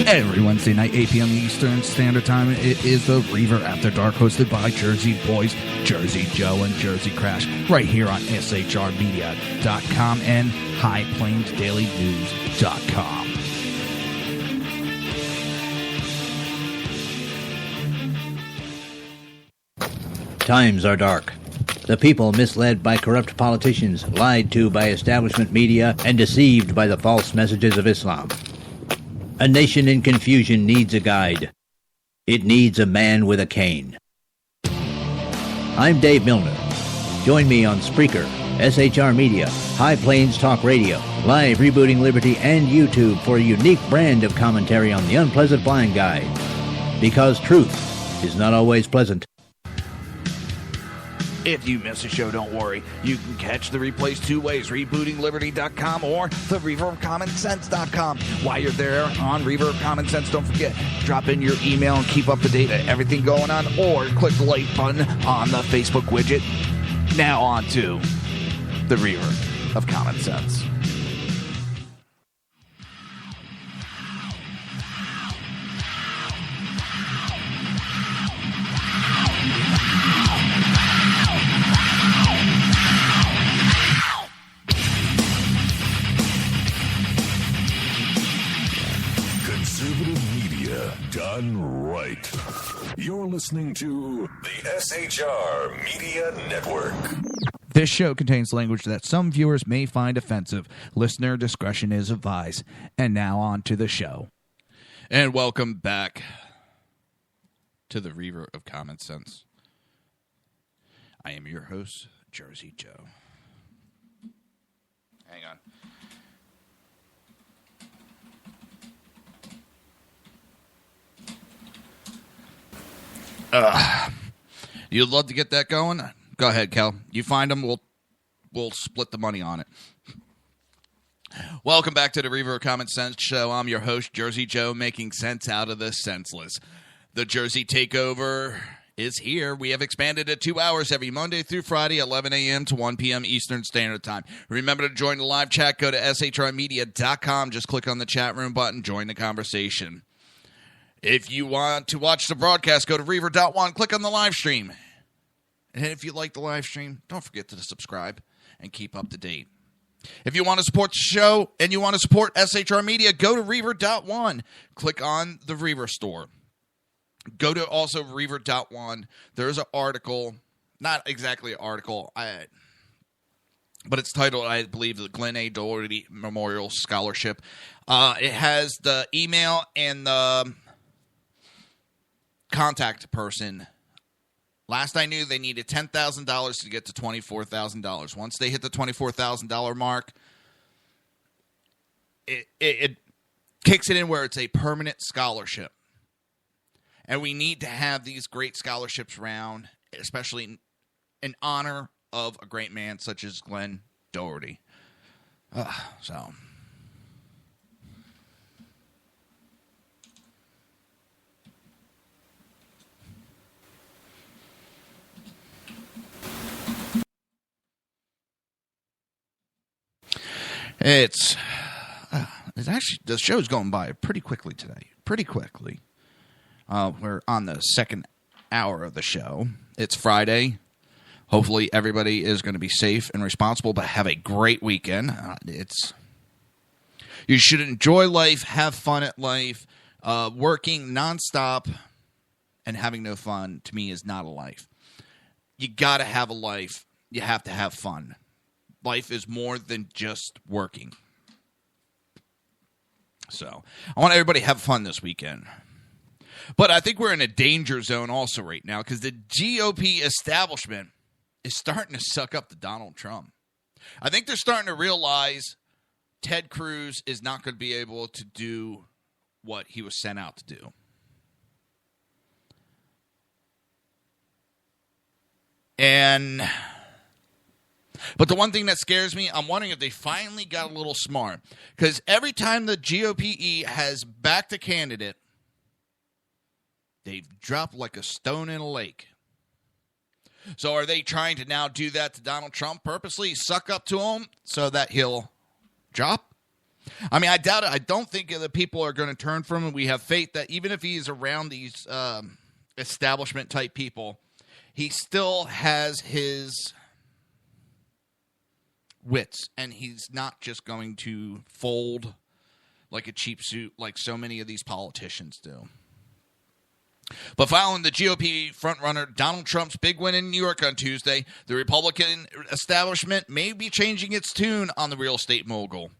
Every Wednesday night, 8 p.m. Eastern Standard Time, it is the Reaver After Dark, hosted by Jersey Boys, Jersey Joe, and Jersey Crash, right here on shrmedia.com and highplainsdailynews.com.
Times are dark. The people misled by corrupt politicians, lied to by establishment media, and deceived by the false messages of Islam. A nation in confusion needs a guide. It needs a man with a cane. I'm Dave Milner. Join me on Spreaker, SHR Media, High Plains Talk Radio, Live Rebooting Liberty, and YouTube for a unique brand of commentary on the unpleasant blind guide. Because truth is not always pleasant.
If you miss a show, don't worry. You can catch the replays two ways, rebootingliberty.com or the reaverofcommonsense.com. While you're there on Reaver of Common Sense, don't forget, drop in your email and keep up to date on everything going on, or click the like button on the Facebook widget. Now on to the Reaver of Common Sense.
Done right. You're listening to the SHR Media Network.
This show contains language that some viewers may find offensive. Listener discretion is advised. And now on to the show. And welcome back to the Reaver of Common Sense. I am your host, Jersey Joe. Hang on. You'd love to get that going? Go ahead, Kel. You find them, we'll split the money on it. Welcome back to the Reaver of Common Sense show. I'm your host, Jersey Joe, making sense out of the senseless. The Jersey Takeover is here. We have expanded to 2 hours every Monday through Friday, 11 a.m. to 1 p.m. Eastern Standard Time. Remember to join the live chat. Go to shrmedia.com. Just click on the chat room button. Join the conversation. If you want to watch the broadcast, go to Reaver.one, click on the live stream. And if you like the live stream, don't forget to subscribe and keep up to date. If you want to support the show and you want to support SHR Media, go to Reaver.one. Click on the Reaver store. Go to also Reaver.one. There's an article, not exactly an article, but it's titled, I believe, the Glenn A. Doherty Memorial Scholarship. It has the email and the contact person. Last I knew, they needed $10,000 to get to $24,000. Once they hit the $24,000 mark, it kicks it in where it's a permanent scholarship. And we need to have these great scholarships around, especially in honor of a great man such as Glenn Doherty. So. It's actually, the show's going by pretty quickly today. Pretty quickly. We're on the second hour of the show. It's Friday. Hopefully everybody is going to be safe and responsible, but have a great weekend. You should enjoy life, have fun at life. Working nonstop and having no fun, to me, is not a life. You got to have a life. You have to have fun. Life is more than just working. So, I want everybody to have fun this weekend. But I think we're in a danger zone also right now because the GOP establishment is starting to suck up to Donald Trump. I think they're starting to realize Ted Cruz is not going to be able to do what he was sent out to do. But the one thing that scares me, I'm wondering if they finally got a little smart. Because every time the GOP has backed a candidate, they've dropped like a stone in a lake. So are they trying to now do that to Donald Trump purposely, suck up to him so that he'll drop? I mean, I doubt it. I don't think the people are going to turn from him. We have faith that even if he's around these establishment-type people, he still has his wits, and he's not just going to fold like a cheap suit like so many of these politicians do. But following the GOP frontrunner Donald Trump's big win in New York on Tuesday, the Republican establishment may be changing its tune on the real estate mogul.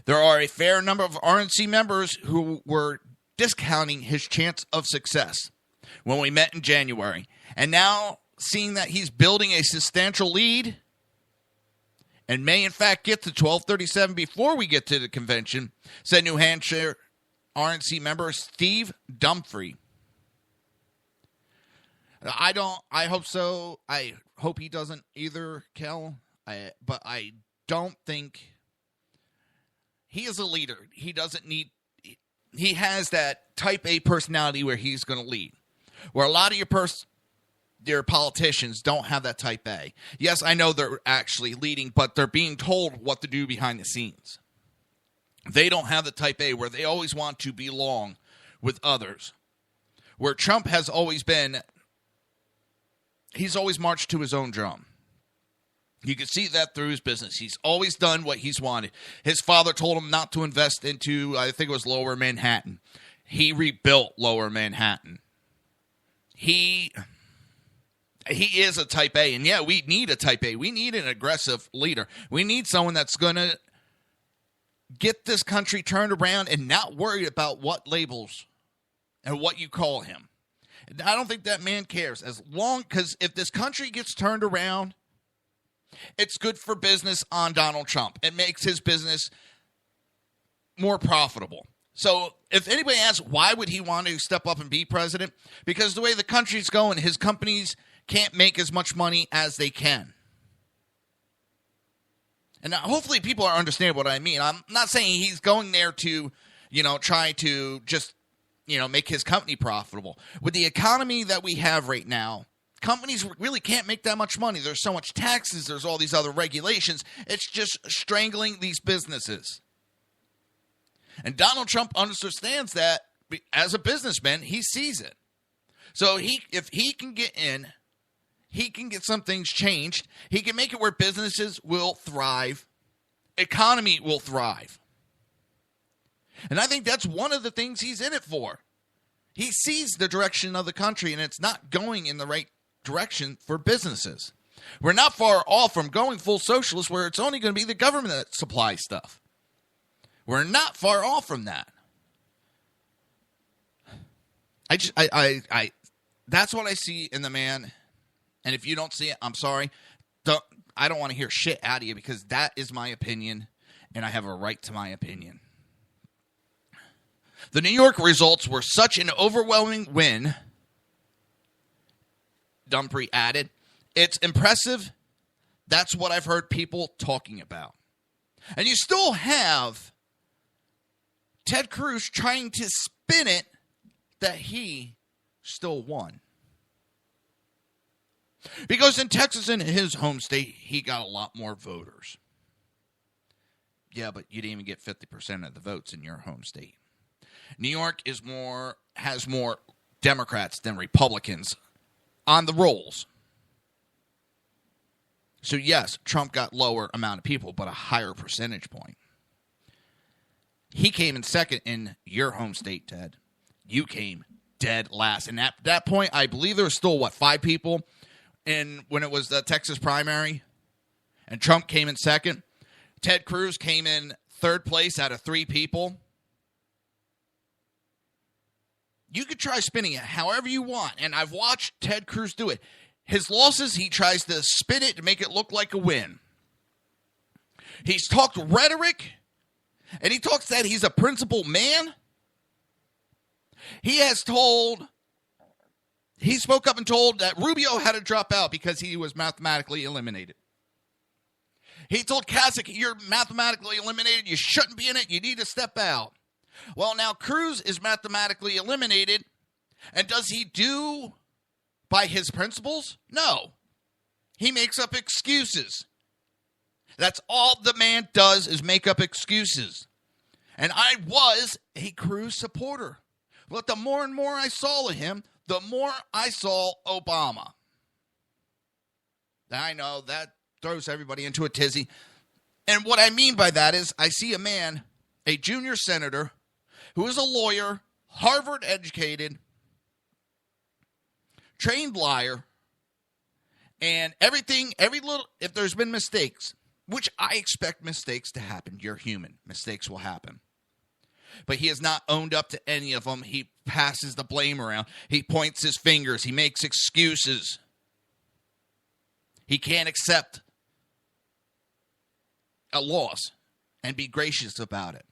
There are a fair number of RNC members who were discounting his chance of success when we met in January. And now, seeing that he's building a substantial lead and may in fact get to 1237 before we get to the convention, said New Hampshire RNC member Steve Dumfrey. I hope so. I hope he doesn't either, Kel. But I don't think he is a leader. He doesn't need, he has that type A personality where he's going to lead. Where a lot of your politicians don't have that type A. Yes, I know they're actually leading, but they're being told what to do behind the scenes. They don't have the type A where they always want to belong with others. Where Trump has always been, he's always marched to his own drum. You can see that through his business. He's always done what he's wanted. His father told him not to invest into, I think it was Lower Manhattan. He rebuilt Lower Manhattan. He is a type A. And yeah, we need a type A. We need an aggressive leader. We need someone that's going to get this country turned around and not worried about what labels and what you call him. I don't think that man cares as long, because if this country gets turned around, it's good for business on Donald Trump. It makes his business more profitable. So if anybody asks why would he want to step up and be president, because the way the country's going, his companies can't make as much money as they can. And now, hopefully people are understanding what I mean. I'm not saying he's going there to, try to just, make his company profitable. With the economy that we have right now, companies really can't make that much money. There's so much taxes. There's all these other regulations. It's just strangling these businesses. And Donald Trump understands that as a businessman. He sees it. So if he can get in, he can get some things changed. He can make it where businesses will thrive. Economy will thrive. And I think that's one of the things he's in it for. He sees the direction of the country, and it's not going in the right direction for businesses. We're not far off from going full socialist, where it's only going to be the government that supplies stuff. We're not far off from that. That's what I see in the man. And if you don't see it, I'm sorry. I don't want to hear shit out of you, because that is my opinion, and I have a right to my opinion. The New York results were such an overwhelming win, Dumfrey added. It's impressive. That's what I've heard people talking about. And you still have Ted Cruz trying to spin it that he still won. Because in Texas, in his home state, he got a lot more voters. Yeah, but you didn't even get 50% of the votes in your home state. New York has more Democrats than Republicans on the rolls. So yes, Trump got lower amount of people, but a higher percentage point. He came in second in your home state, Ted. You came dead last. And at that point, I believe there were still, 5 people when it was the Texas primary? And Trump came in second. Ted Cruz came in third place out of 3 people. You could try spinning it however you want, and I've watched Ted Cruz do it. His losses, he tries to spin it to make it look like a win. He's talked rhetoric, and he talks that he's a principled man. He spoke up and told that Rubio had to drop out because he was mathematically eliminated. He told Kasich, you're mathematically eliminated, you shouldn't be in it, you need to step out. Well, now Cruz is mathematically eliminated, and does he do by his principles? No. He makes up excuses. That's all the man does is make up excuses. And I was a Cruz supporter. But the more and more I saw of him, the more I saw Obama. I know that throws everybody into a tizzy. And what I mean by that is I see a man, a junior senator, who is a lawyer, Harvard educated, trained liar, and if there's been mistakes, which I expect mistakes to happen. You're human. Mistakes will happen. But he has not owned up to any of them. He passes the blame around. He points his fingers. He makes excuses. He can't accept a loss and be gracious about it.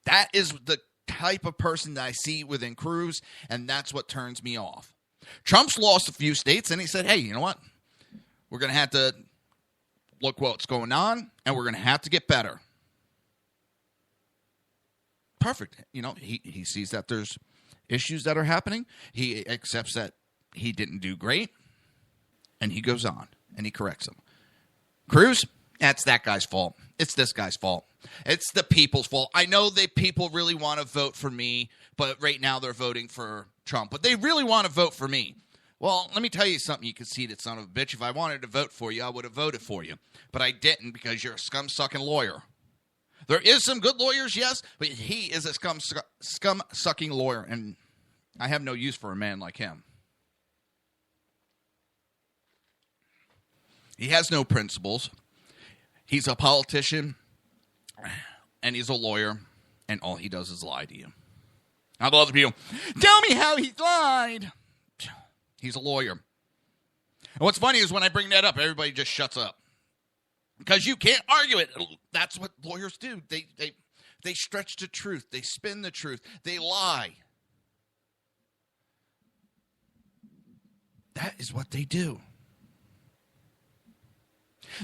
That is the type of person that I see within Cruz, and that's what turns me off. Trump's lost a few states, and he said, hey, you know what? We're going to have to look what's going on, and we're going to have to get better. Perfect. You know, he sees that there's issues that are happening. He accepts that he didn't do great, and he goes on, and he corrects them. Cruz, that's that guy's fault. It's this guy's fault. It's the people's fault. I know people really want to vote for me, but right now they're voting for Trump. But they really want to vote for me. Well, let me tell you something, you conceited son of a bitch. If I wanted to vote for you, I would have voted for you. But I didn't because you're a scum-sucking lawyer. There is some good lawyers, yes, but he is a scum-sucking lawyer, and I have no use for a man like him. He has no principles. He's a politician, and he's a lawyer, and all he does is lie to you. I love the people. Tell me how he lied. He's a lawyer. And what's funny is when I bring that up, everybody just shuts up. Because you can't argue it. That's what lawyers do. They stretch the truth. They spin the truth. They lie. That is what they do.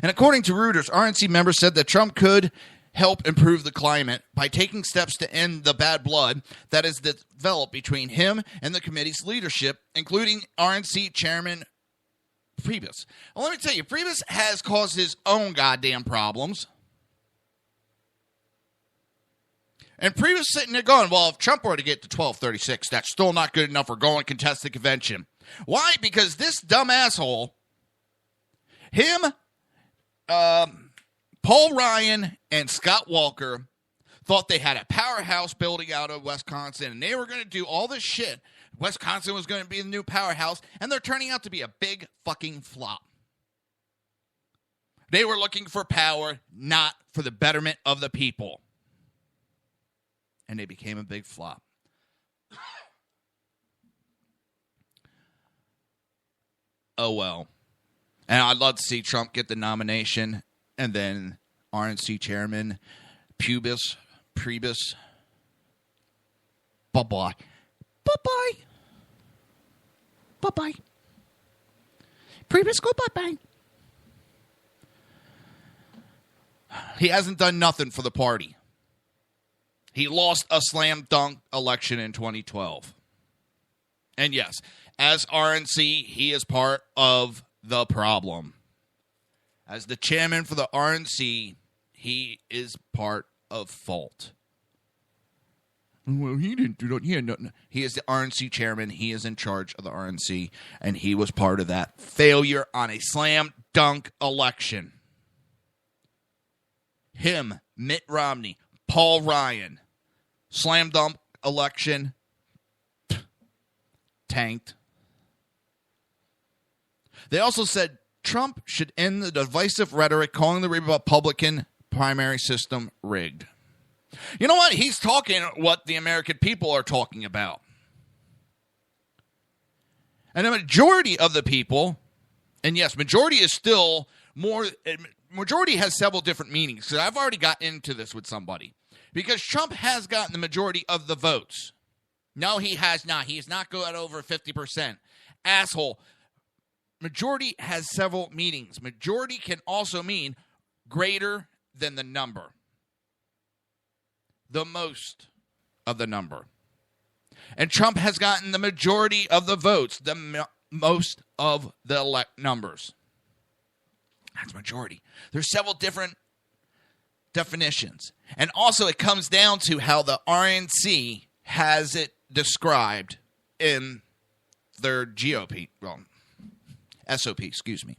And according to Reuters, RNC members said that Trump could help improve the climate by taking steps to end the bad blood that has developed between him and the committee's leadership, including RNC Chairman Priebus. Well, let me tell you, Priebus has caused his own goddamn problems. And Priebus sitting there going, well, if Trump were to get to 1236, that's still not good enough for going to contest the convention. Why? Because this dumb asshole, him, Paul Ryan, and Scott Walker thought they had a powerhouse building out of Wisconsin, and they were going to do all this shit. Wisconsin was going to be the new powerhouse, and they're turning out to be a big fucking flop. They were looking for power, not for the betterment of the people. And they became a big flop. Oh, well. And I'd love to see Trump get the nomination, and then RNC Chairman Priebus. Bye-bye. Bye-bye. Bye-bye. Priebus, go bye-bye. He hasn't done nothing for the party. He lost a slam dunk election in 2012. And yes, as RNC, he is part of the problem. As the chairman for the RNC, he is part of fault. Well, he didn't do that. He is the RNC chairman. He is in charge of the RNC, and he was part of that failure on a slam dunk election. Him, Mitt Romney, Paul Ryan, slam dunk election, tanked. They also said Trump should end the divisive rhetoric calling the Republican primary system rigged. You know what? He's talking what the American people are talking about. And the majority of the people, and yes, majority is still more, majority has several different meanings, because I've already got into this with somebody. Because Trump has gotten the majority of the votes. No, he has not. He has not gone over 50%. Asshole. Majority has several meanings. Majority can also mean greater than the number. The most of the number. And Trump has gotten the majority of the votes, the most of the numbers. That's majority. There's several different definitions. And also it comes down to how the RNC has it described in their GOP, well, SOP, excuse me.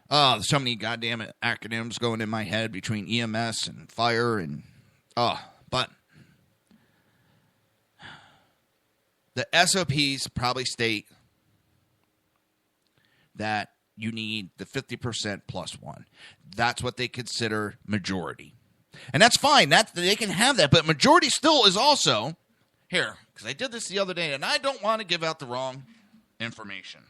There's so many goddamn acronyms going in my head between EMS and fire and but the SOPs probably state that you need the 50% plus one. That's what they consider majority. And that's fine. They can have that. But majority still is also, here, because I did this the other day, and I don't want to give out the wrong information.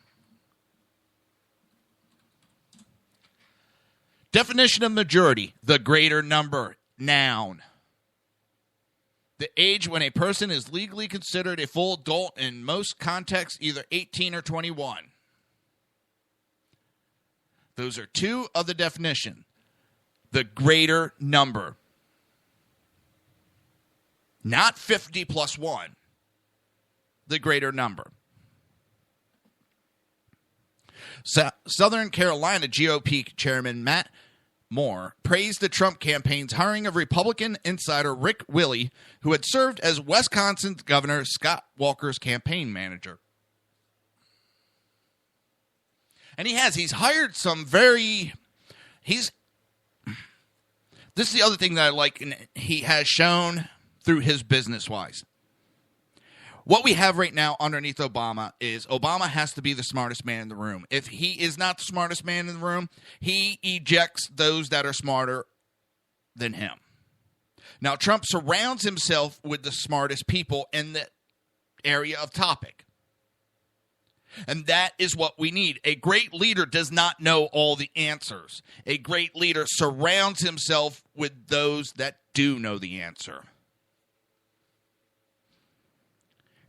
Definition of majority, the greater number, noun. The age when a person is legally considered a full adult, in most contexts, either 18 or 21. Those are two of the definition. The greater number. Not 50 plus 1. The greater number. Southern Carolina GOP Chairman Matt Moore praised the Trump campaign's hiring of Republican insider Rick Willey, who had served as Wisconsin's Governor Scott Walker's campaign manager. And he's hired some this is the other thing that I like, and he has shown through his business-wise. What we have right now underneath Obama is Obama has to be the smartest man in the room. If he is not the smartest man in the room, he ejects those that are smarter than him. Now, Trump surrounds himself with the smartest people in the area of topic. And that is what we need. A great leader does not know all the answers. A great leader surrounds himself with those that do know the answer.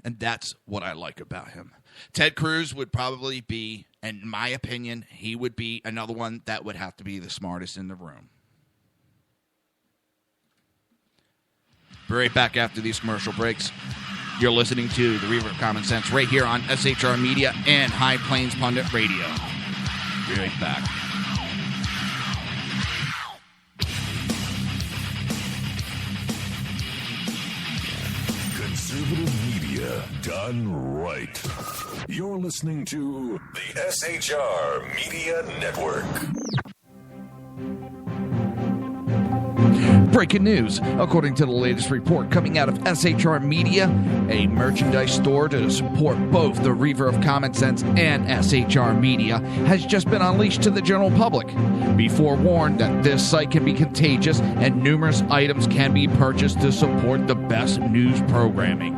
And that's what I like about him. Ted Cruz would probably be, in my opinion, he would be another one that would have to be the smartest in the room. Be right back after these commercial breaks. You're listening to the Reaver of Common Sense right here on SHR Media and High Plains Pundit Radio. Be right back.
Conservative media done right. You're listening to the SHR Media Network.
Breaking news. According to the latest report coming out of SHR Media, a merchandise store to support both the Reaver of Common Sense and SHR Media has just been unleashed to the general public. Be forewarned that this site can be contagious and numerous items can be purchased to support the best news programming.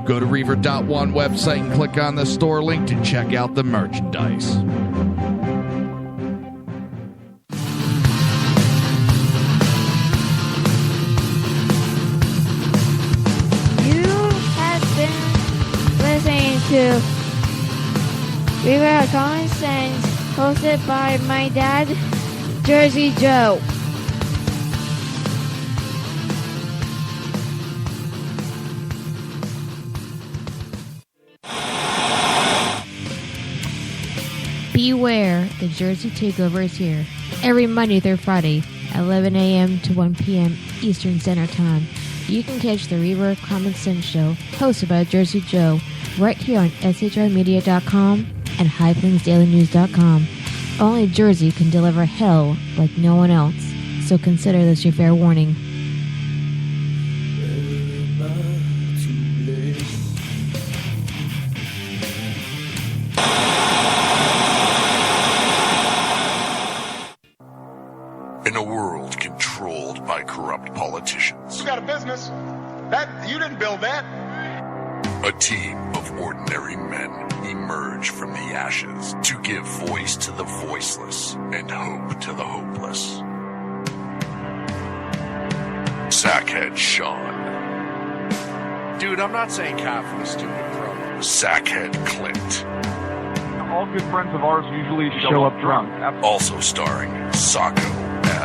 Go to Reaver.one website and click on the store link to check out the merchandise.
To Reaver of Common Sense, hosted by my dad, Jersey Joe. Beware, the Jersey Takeover is here. Every Monday through Friday, 11 a.m. to 1 p.m. Eastern Standard Time. You can catch the Reaver of Common Sense show, hosted by Jersey Joe, right here on shrmedia.com and highplainsdailynews.com. Only Jersey can deliver hell like no one else, so consider this your fair warning.
In a world controlled by corrupt politicians,
You got a business. That you didn't build that.
a team of ordinary men emerge from the ashes to give voice to the voiceless and hope to the hopeless. Sackhead Sean,
Dude, I'm not saying cough for the stupid pro.
Sackhead Clint,
All good friends of ours usually show up drunk.
also starring Sacco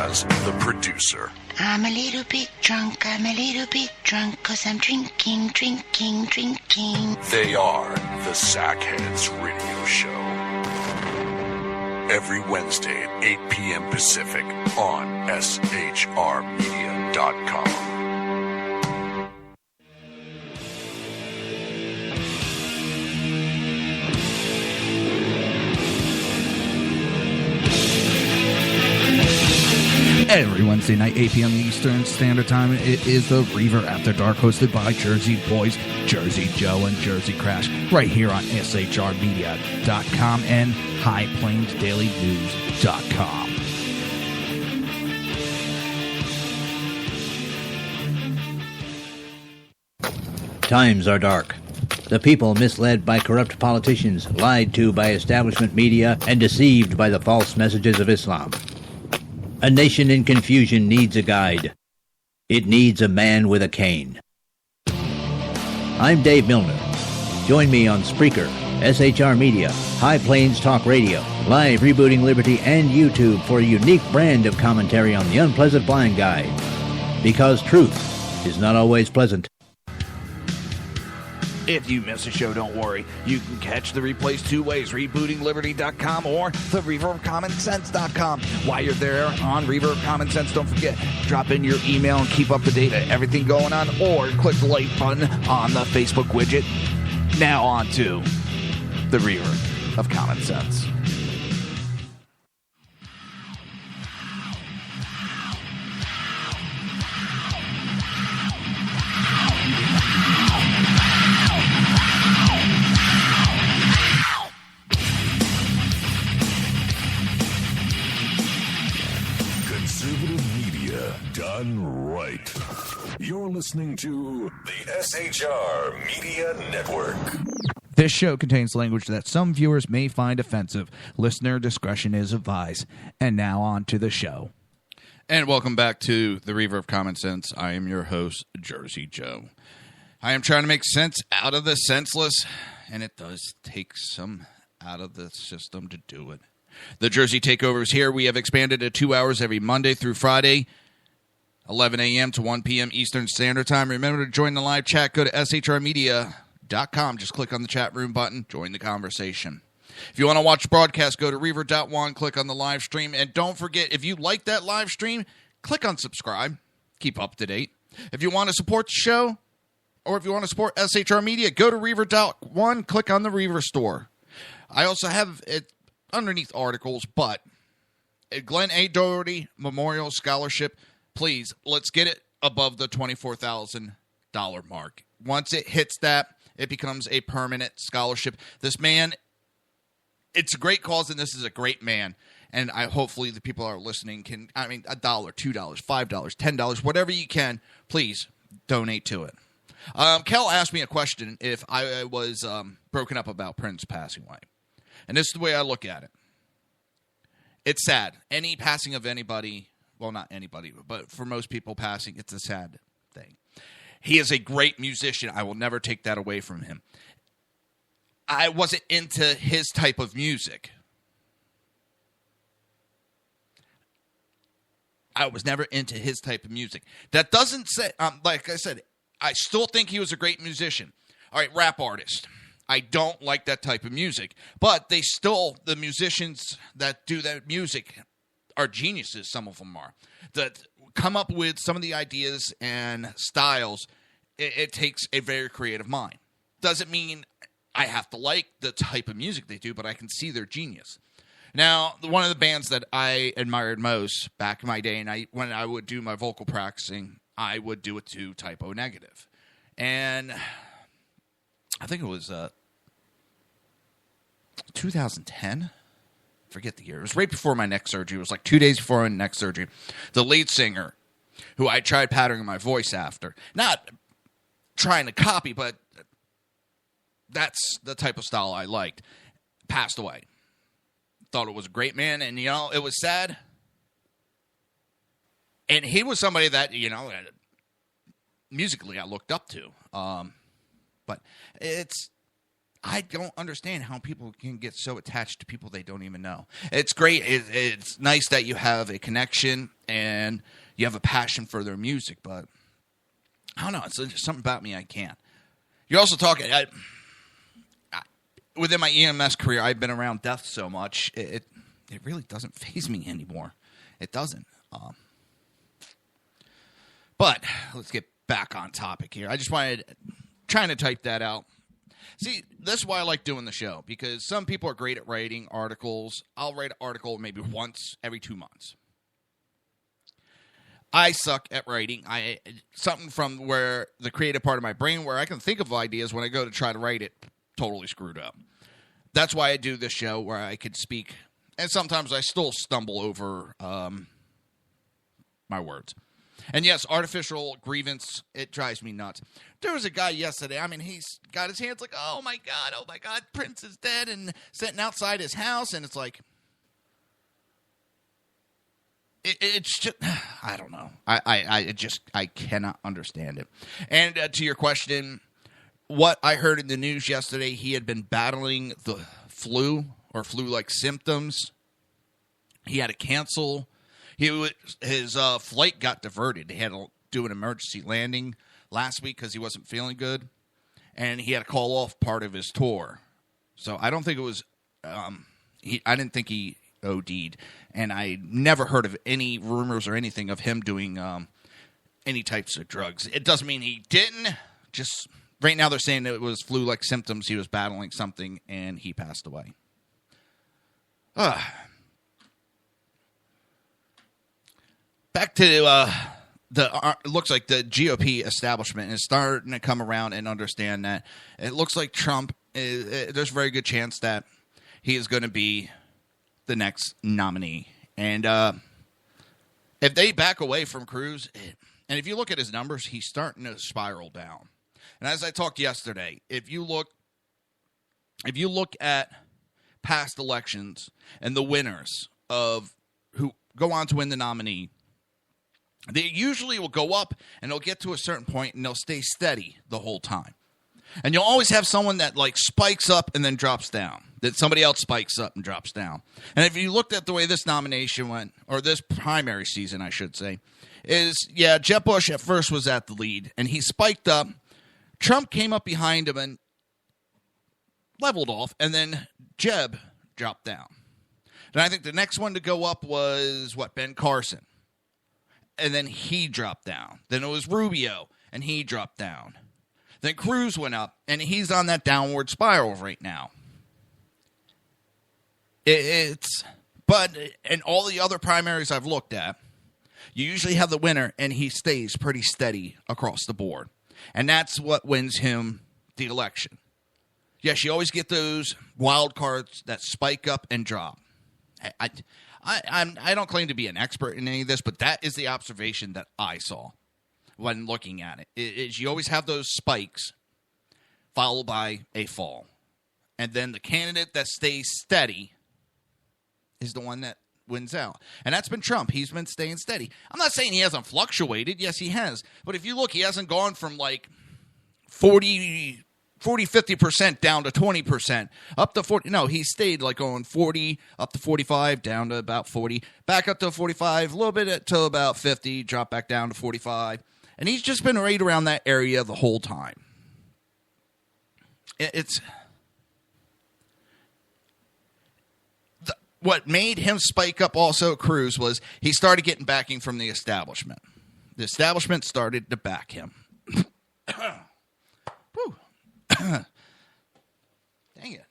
as the producer.
I'm a little bit drunk, I'm a little bit drunk, 'cause I'm drinking, drinking, drinking.
They are the Sackheads Radio Show. Every Wednesday at 8 p.m. Pacific on shrmedia.com.
Every Wednesday night, 8 p.m. Eastern Standard Time, it is the Reaver After Dark, hosted by Jersey Boys, Jersey Joe, and Jersey Crash, right here on shrmedia.com and highplainsdailynews.com.
Times are dark. The people misled by corrupt politicians, lied to by establishment media, and deceived by the false messages of Islam. A nation in confusion needs a guide. It needs a man with a cane. I'm Dave Milner. Join me on Spreaker, SHR Media, High Plains Talk Radio, Live Rebooting Liberty, and YouTube for a unique brand of commentary on the unpleasant blind guide. Because truth is not always pleasant.
If you miss a show, don't worry. You can catch the replays two ways, rebootingliberty.com or the reaverofcommonsense.com. While you're there on Reaver of Common Sense, don't forget, drop in your email and keep up to date on everything going on, or click the like button on the Facebook widget. Now on to the Reaver of Common Sense.
Done right. You're listening to the SHR Media Network.
This show contains language that some viewers may find offensive. Listener discretion is advised. And now on to the show. And welcome back to the Reaver of Common Sense. I am your host, Jersey Joe. I am trying to make sense out of the senseless, and it does take some out of the system to do it. The Jersey Takeover is here. We have expanded to 2 hours every Monday through Friday, 11 a.m. to 1 p.m. Eastern Standard Time. Remember to join the live chat. Go to shrmedia.com. Just click on the chat room button. Join the conversation. If you want to watch the broadcast, go to reaver.one. Click on the live stream. And don't forget, if you like that live stream, click on subscribe. Keep up to date. If you want to support the show, or if you want to support SHR Media, go to reaver.one. Click on the Reaver store. I also have it underneath articles, but Glenn A. Doherty Memorial Scholarship, please, let's get it above the $24,000 mark. Once it hits that, it becomes a permanent scholarship. This man, it's a great cause, and this is a great man. And hopefully the people are listening can, $1, $2, $5, $10, whatever you can, please donate to it. Kel asked me a question if I was broken up about Prince passing away. And this is the way I look at it. It's sad. Any passing of anybody, well, not anybody, but for most people passing, it's a sad thing. He is a great musician. I will never take that away from him. I wasn't into his type of music. I was never into his type of music. That doesn't say, like I said, I still think he was a great musician. All right, rap artist. I don't like that type of music. But the musicians that do that music are geniuses, some of them are, that come up with some of the ideas and styles. It takes a very creative mind. Doesn't mean I have to like the type of music they do, but I can see their genius. Now, one of the bands that I admired most back in my day, and when I would do my vocal practicing, I would do it to Typo Negative. And I think it was 2010. Forget the year. It was right before my neck surgery. It was like 2 days before my neck surgery. The lead singer, who I tried patterning my voice after, not trying to copy, but that's the type of style I liked, passed away. Thought it was a great man, and, it was sad. And he was somebody that, musically I looked up to. But I don't understand how people can get so attached to people they don't even know. It's great. It's nice that you have a connection and you have a passion for their music, but I don't know. It's just something about me I can't. You're also talking... within my EMS career, I've been around death so much, it really doesn't faze me anymore. It doesn't. But let's get back on topic here. I just trying to type that out. See, that's why I like doing the show, because some people are great at writing articles. I'll write an article maybe once every 2 months. I suck at writing. Something from where the creative part of my brain, where I can think of ideas when I go to try to write it, totally screwed up. That's why I do this show, where I could speak, and sometimes I still stumble over my words. And yes, artificial grievance, it drives me nuts. There was a guy yesterday, he's got his hands like, oh my God, Prince is dead, and sitting outside his house, and it's like, it's just, I don't know. I cannot understand it. And to your question, what I heard in the news yesterday, he had been battling the flu or flu-like symptoms. He had to cancel. His flight got diverted. He had to do an emergency landing last week because he wasn't feeling good, and he had to call off part of his tour. So I don't think it was. I didn't think he OD'd, and I never heard of any rumors or anything of him doing any types of drugs. It doesn't mean he didn't. Just right now, they're saying it was flu-like symptoms. He was battling something, and he passed away. Back to it looks like the GOP establishment is starting to come around and understand that it looks like Trump, there's a very good chance that he is going to be the next nominee. And if they back away from Cruz, and if you look at his numbers, he's starting to spiral down. And as I talked yesterday, if you look at past elections and the winners of who go on to win the nominee, they usually will go up and they'll get to a certain point and they'll stay steady the whole time. And you'll always have someone that spikes up and then drops down. That somebody else spikes up and drops down. And if you looked at the way this nomination went, or this primary season, I should say, Jeb Bush at first was at the lead and he spiked up. Trump came up behind him and leveled off, and then Jeb dropped down. And I think the next one to go up was, Ben Carson. And then he dropped down. Then it was Rubio, and he dropped down. Then Cruz went up, and he's on that downward spiral right now. But in all the other primaries I've looked at, you usually have the winner, and he stays pretty steady across the board. And that's what wins him the election. Yes, you always get those wild cards that spike up and drop. I don't claim to be an expert in any of this, but that is the observation that I saw when looking at it. Is you always have those spikes followed by a fall. And then the candidate that stays steady is the one that wins out. And that's been Trump. He's been staying steady. I'm not saying he hasn't fluctuated. Yes, he has. But if you look, he hasn't gone from 50% down to 20%, up to 40. No, he stayed going 40, up to 45, down to about 40, back up to 45, a little bit to about 50, drop back down to 45. And he's just been right around that area the whole time. what made him spike up also Cruz was he started getting backing from the establishment. The establishment started to back him. Dang it.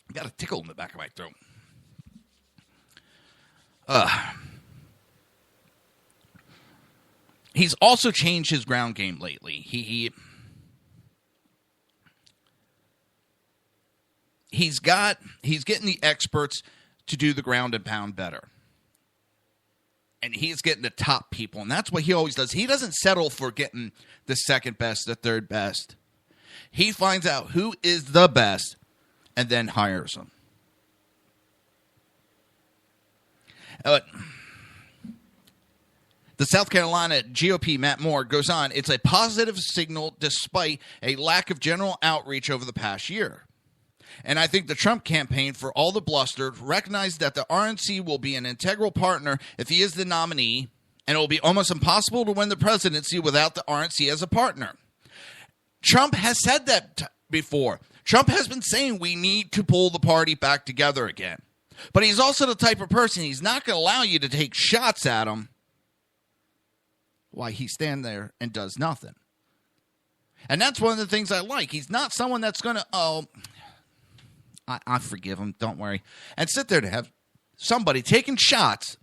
I got a tickle in the back of my throat. He's also changed his ground game lately. He's getting the experts to do the ground and pound better. And he's getting the top people, and that's what he always does. He doesn't settle for getting the second best, the third best. He finds out who is the best and then hires them. The South Carolina GOP, Matt Moore, goes on, it's a positive signal despite a lack of general outreach over the past year. And I think the Trump campaign, for all the bluster, recognized that the RNC will be an integral partner if he is the nominee, and it will be almost impossible to win the presidency without the RNC as a partner. Trump has said that before. Trump has been saying we need to pull the party back together again. But he's also the type of person, he's not going to allow you to take shots at him while he stands there and does nothing. And that's one of the things I like. He's not someone that's going to, I forgive him, don't worry. And sit there to have somebody taking shots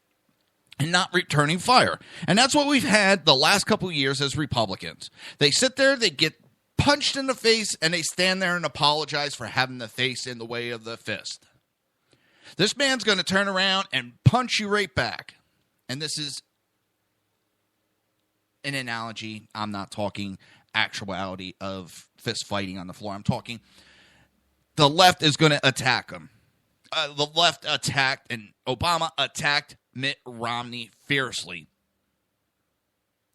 and not returning fire. And that's what we've had the last couple of years as Republicans. They sit there, they get punched in the face, and they stand there and apologize for having the face in the way of the fist. This man's going to turn around and punch you right back. And this is an analogy. I'm not talking actuality of fist fighting on the floor. I'm talking the left is going to attack him. The left attacked, and Obama attacked Mitt Romney fiercely.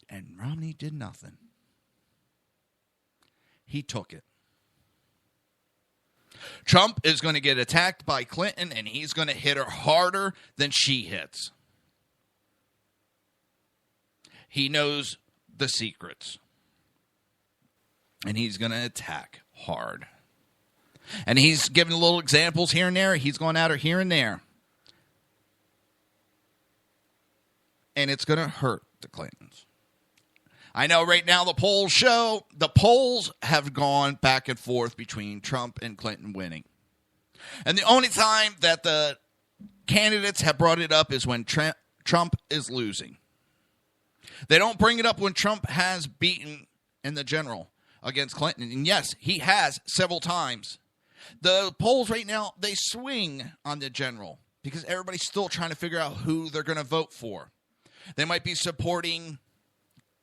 And Romney did nothing. He took it. Trump is going to get attacked by Clinton, and he's going to hit her harder than she hits. He knows the secrets. And he's going to attack hard. And he's giving little examples here and there. He's going at her here and there. And it's going to hurt the Clintons. I know right now the polls have gone back and forth between Trump and Clinton winning. And the only time that the candidates have brought it up is when Trump is losing. They don't bring it up when Trump has beaten in the general against Clinton. And yes, he has several times. The polls right now, they swing on the general because everybody's still trying to figure out who they're going to vote for. They might be supporting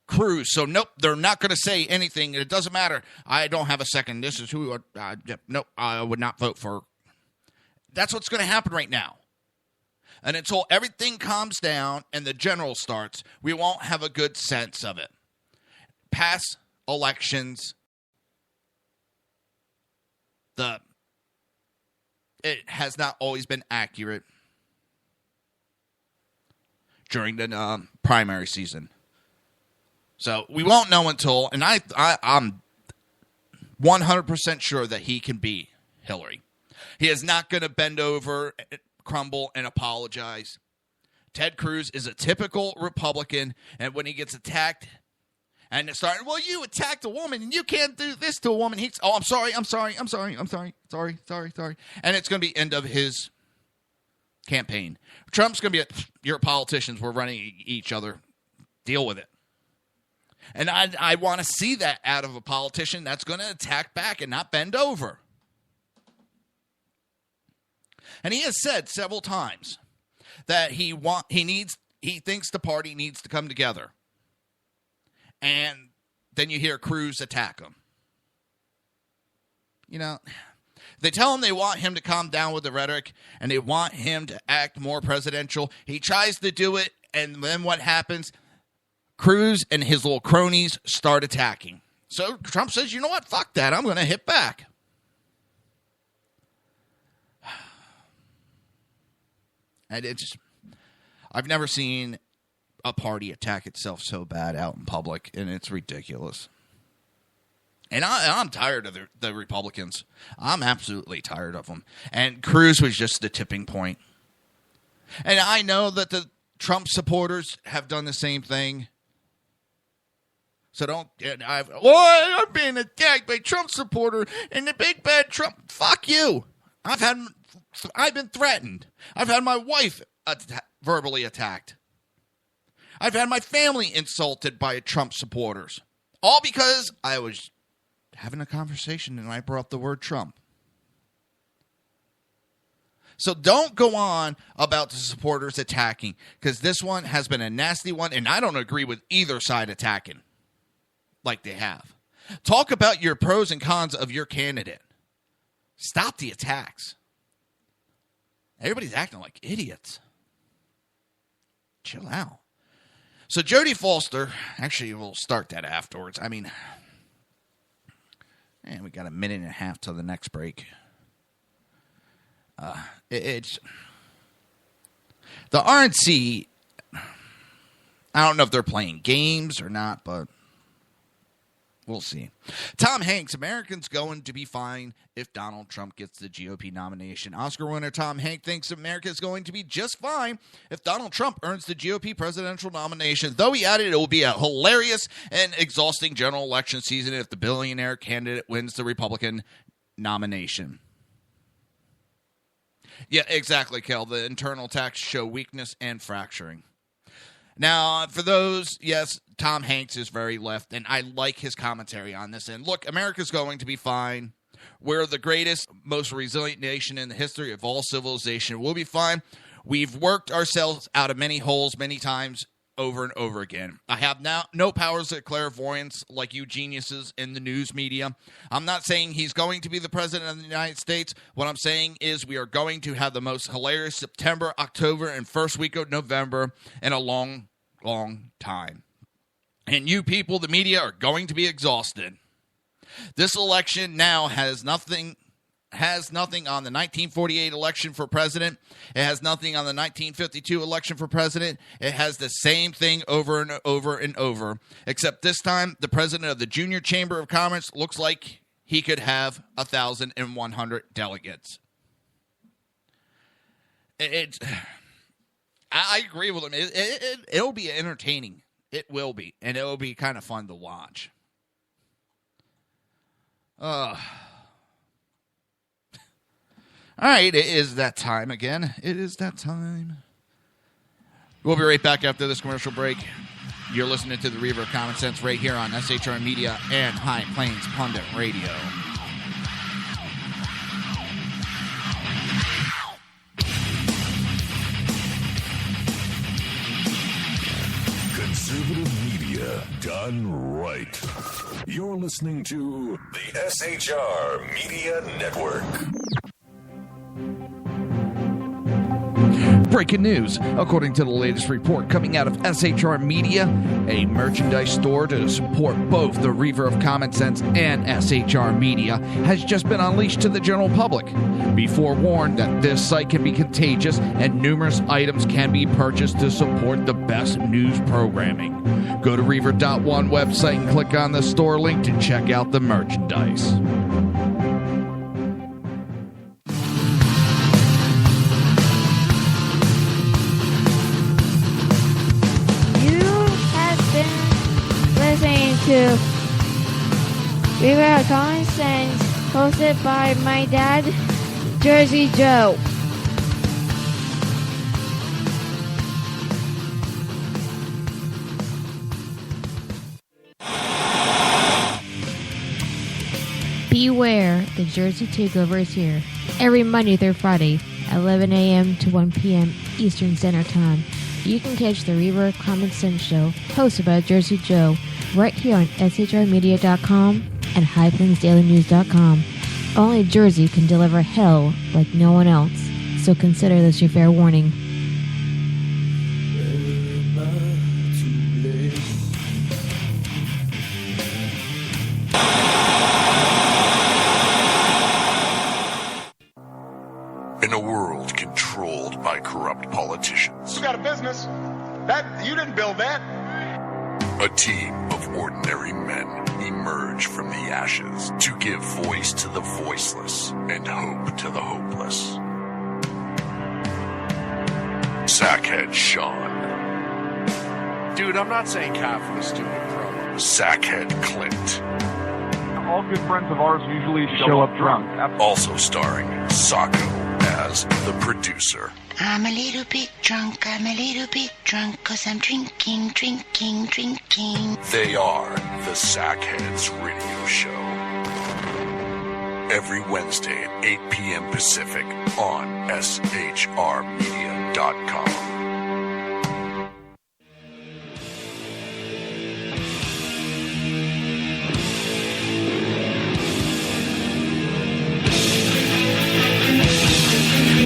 Cruz. So, nope, they're not going to say anything. It doesn't matter. I don't have a second. This is who, nope, I would not vote for. That's what's going to happen right now. And until everything calms down and the general starts, we won't have a good sense of it. Past elections, it has not always been accurate during the primary season. So we won't know until, and I'm 100% sure that he can beat Hillary. He is not going to bend over, crumble, and apologize. Ted Cruz is a typical Republican, and when he gets attacked, and it's starting, well, you attacked a woman, and you can't do this to a woman. I'm sorry. And it's going to be end of his campaign. Trump's going to be, you're politicians, we're running each other. Deal with it. And I want to see that out of a politician that's going to attack back and not bend over. And he has said several times that he thinks the party needs to come together. And then you hear Cruz attack him. You know, they tell him they want him to calm down with the rhetoric and they want him to act more presidential. He tries to do it, and then what happens? Cruz and his little cronies start attacking. So Trump says, you know what? Fuck that. I'm going to hit back. And I've never seen a party attack itself so bad out in public, and it's ridiculous. And I'm tired of the Republicans. I'm absolutely tired of them. And Cruz was just the tipping point. And I know that the Trump supporters have done the same thing. So don't. I'm being attacked by Trump supporter and the big bad Trump. Fuck you. I've been threatened. I've had my wife verbally attacked. I've had my family insulted by Trump supporters. All because I was having a conversation and I brought up the word Trump. So don't go on about the supporters attacking, because this one has been a nasty one, and I don't agree with either side attacking like they have. Talk about your pros and cons of your candidate. Stop the attacks. Everybody's acting like idiots. Chill out. So Jodie Foster, actually we'll start that afterwards. I mean, man, we got a minute and a half till the next break. It's the RNC. I don't know if they're playing games or not, but we'll see. Tom Hanks, Americans going to be fine if Donald Trump gets the GOP nomination. Oscar winner Tom Hanks thinks America is going to be just fine if Donald Trump earns the GOP presidential nomination, though he added it will be a hilarious and exhausting general election season if the billionaire candidate wins the Republican nomination. Yeah, exactly, Kel. The internal attacks show weakness and fracturing. Now, for those, yes, Tom Hanks is very left, and I like his commentary on this. And look, America's going to be fine. We're the greatest, most resilient nation in the history of all civilization. We'll be fine. We've worked ourselves out of many holes many times over and over again. I have now no powers of clairvoyance like you geniuses in the news media. I'm not saying he's going to be the president of the United States. What I'm saying is we are going to have the most hilarious September, October, and first week of November in a long, long time. And you people, the media, are going to be exhausted. This election now has nothing on the 1948 election for president. It has nothing on the 1952 election for president. It has the same thing over and over and over, except this time the president of the Junior Chamber of Commerce looks like he could have 1,100 delegates. I agree with him. It'll be entertaining. It will be, and it will be kind of fun to watch. All right, it is that time again. It is that time. We'll be right back after this commercial break. You're listening to the Reaver of Common Sense right here on SHR Media and High Plains Pundit Radio.
Conservative media done right. You're listening to the SHR Media Network.
Breaking news. According to the latest report coming out of SHR Media, a merchandise store to support both the Reaver of Common Sense and SHR Media has just been unleashed to the general public. Be forewarned that this site can be contagious and numerous items can be purchased to support the best news programming. Go to Reaver.one website and click on the store link to check out the merchandise.
Listening to Reaver of Common Sense, hosted by my dad, Jersey Joe. Beware, the Jersey Takeover is here. Every Monday through Friday, 11 a.m. to 1 p.m. Eastern Standard Time. You can catch the Reaver of Common Sense show, hosted by Jersey Joe, right here on shrmedia.com and highplainsdailynews.com. Only Jersey can deliver hell like no one else, so consider this your fair warning.
In a world controlled by corrupt politicians,
You got a business. That you didn't build that.
A team of ordinary men emerge from the ashes to give voice to the voiceless and hope to the hopeless. Sackhead Sean.
Dude, I'm not saying cough for the stupid pro.
Sackhead Clint.
All good friends of ours usually show up drunk.
Also starring Sacco as the producer.
I'm a little bit drunk, I'm a little bit drunk, 'cause I'm drinking, drinking, drinking.
They are the Sackheads Radio Show. Every Wednesday at 8 p.m. Pacific on shrmedia.com.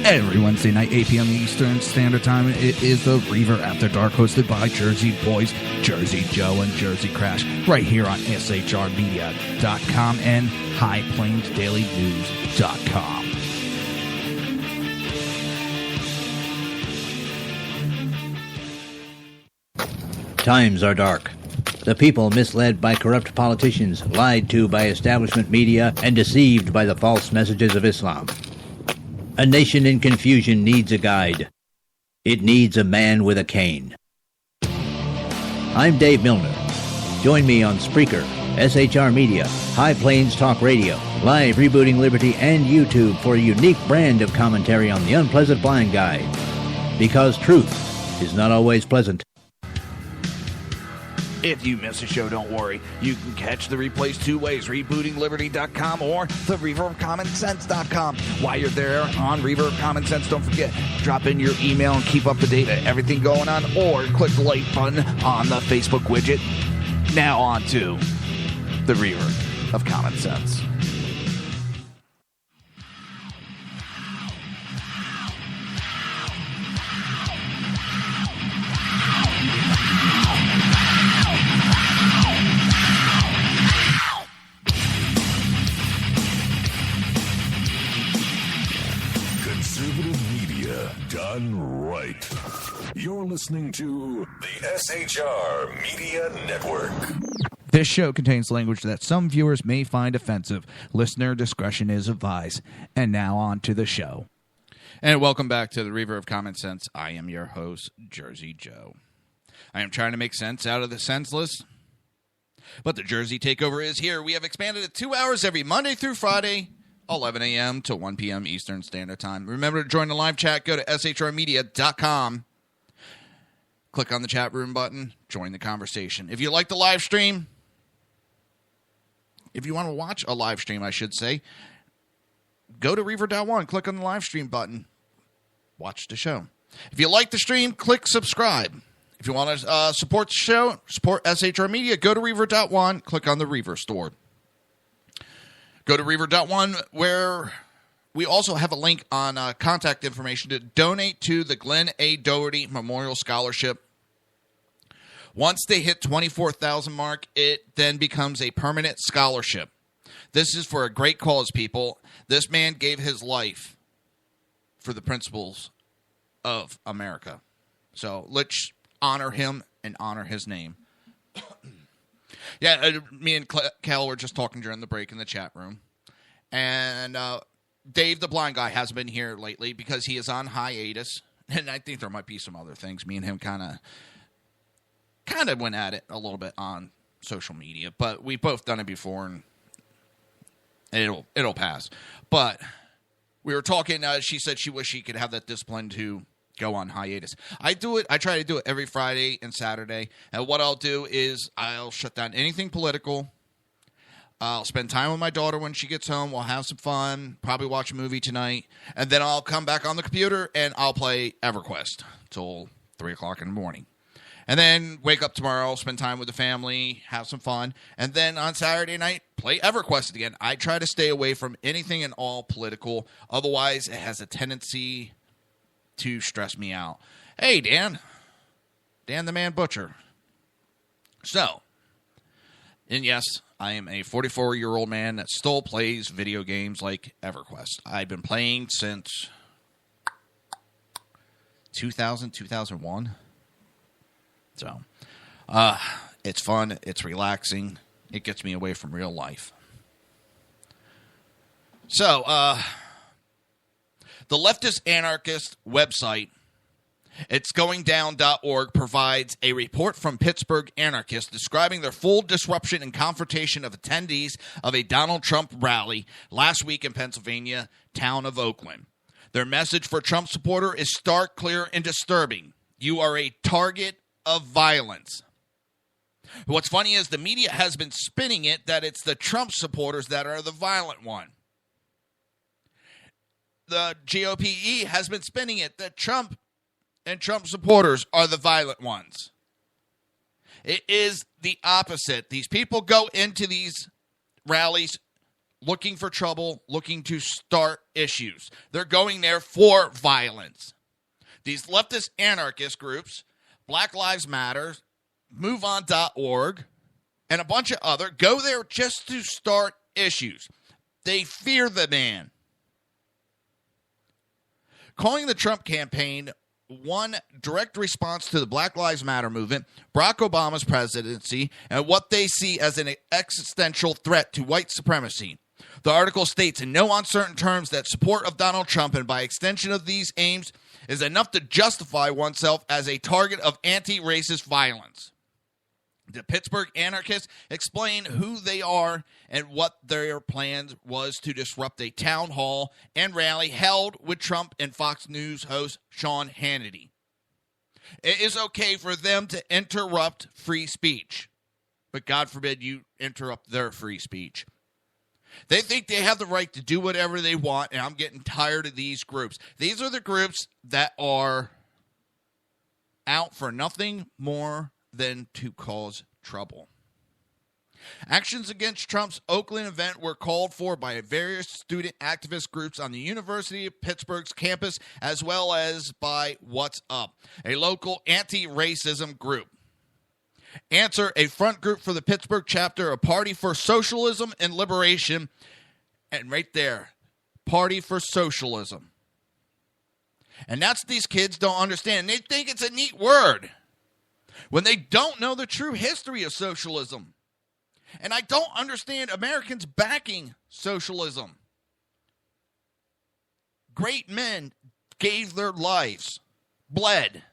Every Wednesday night, 8 p.m. Eastern Standard Time, it is the Reaver After Dark, hosted by Jersey Boys, Jersey Joe, and Jersey Crash, right here on shrmedia.com and highplainsdailynews.com.
Times are dark. The people misled by corrupt politicians, lied to by establishment media, and deceived by the false messages of Islam. A nation in confusion needs a guide. It needs a man with a cane. I'm Dave Milner. Join me on Spreaker, SHR Media, High Plains Talk Radio, Live Rebooting Liberty, and YouTube for a unique brand of commentary on the unpleasant blind guide. Because truth is not always pleasant.
If you miss a show, don't worry. You can catch the replays two ways, rebootingliberty.com or the Reaver of Common Sense.com. While you're there on Reaver of Common Sense, don't forget, drop in your email and keep up to date on everything going on, or click the like button on the Facebook widget. Now on to the Reaver of Common Sense.
Done right. You're listening to the SHR Media Network.
This show contains language that some viewers may find offensive. Listener discretion is advised. And now on to the show. And welcome back to the Reaver of Common Sense. I am your host, Jersey Joe. I am trying to make sense out of the senseless, but the Jersey Takeover is here. We have expanded it 2 hours every Monday through Friday, 11 a.m. to 1 p.m. Eastern Standard Time. Remember to join the live chat. Go to shrmedia.com. Click on the chat room button. Join the conversation. If you like the live stream, if you want to watch a live stream, I should say, go to Reaver.one. Click on the live stream button. Watch the show. If you like the stream, click subscribe. If you want to support the show, support SHR Media, go to Reaver.one. Click on the Reaver store. Go to Reaver.one, where we also have a link on contact information to donate to the Glenn A. Doherty Memorial Scholarship. Once they hit 24,000 mark, it then becomes a permanent scholarship. This is for a great cause, people. This man gave his life for the principles of America. So let's honor him and honor his name. Yeah, me and Cal were just talking during the break in the chat room. And Dave, the blind guy, hasn't been here lately because he is on hiatus. And I think there might be some other things. Me and him kind of went at it a little bit on social media. But we've both done it before, and it'll pass. But we were talking. She said she wished she could have that discipline to go on hiatus. I do it. I try to do it every Friday and Saturday. And what I'll do is I'll shut down anything political. I'll spend time with my daughter when she gets home. We'll have some fun. Probably watch a movie tonight. And then I'll come back on the computer and I'll play EverQuest till 3 o'clock in the morning. And then wake up tomorrow, spend time with the family, have some fun. And then on Saturday night, play EverQuest again. I try to stay away from anything and all political. Otherwise, it has a tendency to stress me out. Hey, Dan the Man Butcher. So, and yes, I am a 44-year-old man that still plays video games like EverQuest. I've been playing since 2001. So, It's fun. It's relaxing. It gets me away from real life. So, the leftist anarchist website, itsgoingdown.org, provides a report from Pittsburgh anarchists describing their full disruption and confrontation of attendees of a Donald Trump rally last week in Pennsylvania town of Oakland. Their message for Trump supporter is stark, clear, and disturbing. You are a target of violence. What's funny is the media has been spinning it that it's the Trump supporters that are the violent one. The GOPE has been spinning it that Trump and Trump supporters are the violent ones. It is the opposite. These people go into these rallies looking for trouble, looking to start issues. They're going there for violence. These leftist anarchist groups, Black Lives Matter, MoveOn.org, and a bunch of other, go there just to start issues. They fear the man. Calling the Trump campaign one direct response to the Black Lives Matter movement, Barack Obama's presidency, and what they see as an existential threat to white supremacy. The article states in no uncertain terms that support of Donald Trump and by extension of these aims is enough to justify oneself as a target of anti-racist violence. The Pittsburgh anarchists explain who they are and what their plan was to disrupt a town hall and rally held with Trump and Fox News host Sean Hannity. It is okay for them to interrupt free speech, but God forbid you interrupt their free speech. They think they have the right to do whatever they want, and I'm getting tired of these groups. These are the groups that are out for nothing more than to cause trouble. Actions against Trump's Oakland event were called for by various student activist groups on the University of Pittsburgh's campus, as well as by What's Up, a local anti-racism group. Answer, a front group for the Pittsburgh chapter of Party for Socialism and Liberation, and right there, Party for Socialism. And that's what these kids don't understand. They think it's a neat word when they don't know the true history of socialism. And I don't understand Americans backing socialism. Great men gave their lives, bled,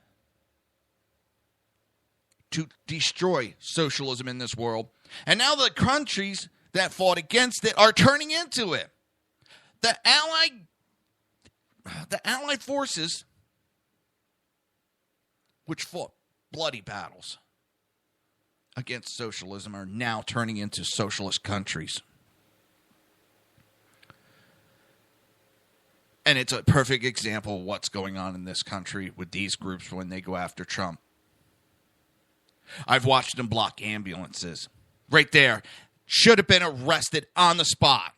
to destroy socialism in this world. And now the countries that fought against it are turning into it. The Allied forces, which fought bloody battles against socialism, are now turning into socialist countries. And it's a perfect example of what's going on in this country with these groups when they go after Trump. I've watched them block ambulances. Right there. Should have been arrested on the spot.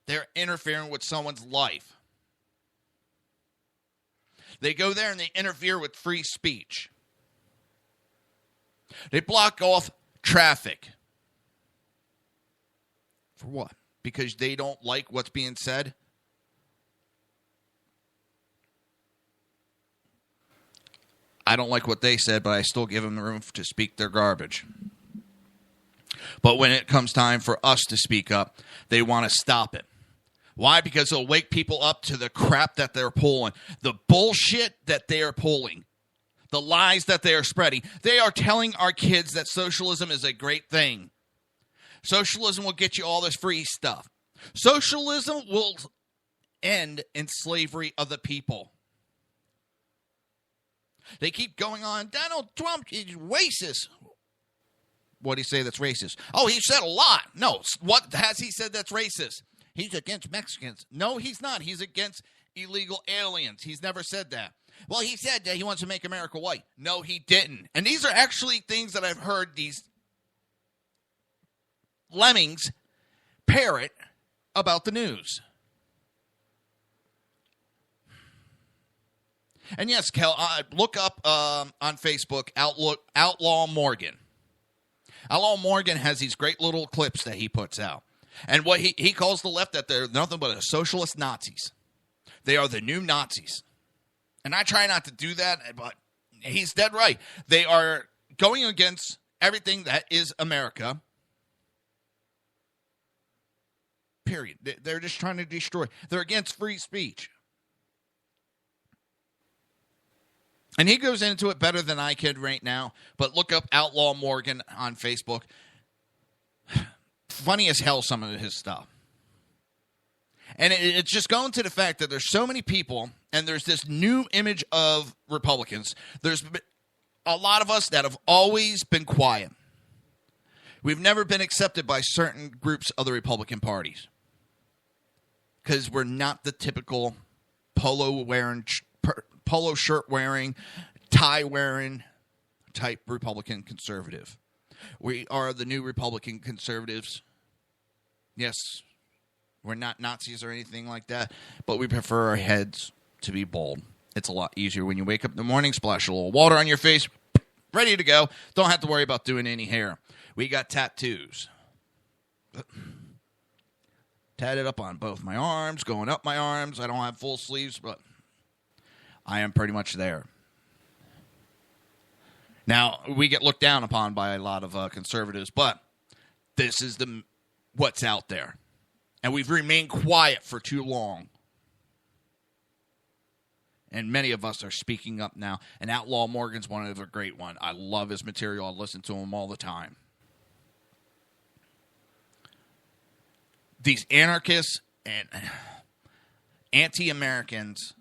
They're interfering with someone's life. They go there and they interfere with free speech. They block off traffic. For what? Because they don't like what's being said? I don't like what they said, but I still give them the room to speak their garbage. But when it comes time for us to speak up, they want to stop it. Why? Because it'll wake people up to the crap that they're pulling, the bullshit that they are pulling, the lies that they are spreading. They are telling our kids that socialism is a great thing. Socialism will get you all this free stuff. Socialism will end in slavery of the people. They keep going on, Donald Trump is racist. What did he say that's racist? Oh, he said a lot. No, what has he said that's racist? He's against Mexicans. No, he's not. He's against illegal aliens. He's never said that. Well, he said that he wants to make America white. No, he didn't. And these are actually things that I've heard these lemmings parrot about the news. And yes, Kel, look up on Facebook, Outlaw Morgan. Outlaw Morgan has these great little clips that he puts out. And what he calls the left that they're nothing but a socialist Nazis. They are the new Nazis. And I try not to do that, but he's dead right. They are going against everything that is America. Period. They're just trying to destroy. They're against free speech. And he goes into it better than I could right now. But look up Outlaw Morgan on Facebook. Funny as hell, some of his stuff. And it's just going to the fact that there's so many people, and there's this new image of Republicans. There's a lot of us that have always been quiet. We've never been accepted by certain groups of the Republican parties. Because we're not the typical polo shirt wearing, tie wearing type Republican conservative. We are the new Republican conservatives. Yes, we're not Nazis or anything like that, but we prefer our heads to be bald. It's a lot easier when you wake up in the morning, splash a little water on your face, ready to go. Don't have to worry about doing any hair. We got tattoos. Tatted up on both my arms, going up my arms. I don't have full sleeves, but I am pretty much there. Now, we get looked down upon by a lot of conservatives, but this is what's out there. And we've remained quiet for too long. And many of us are speaking up now. And Outlaw Morgan's one of the great one. I love his material. I listen to him all the time. These anarchists and anti-Americans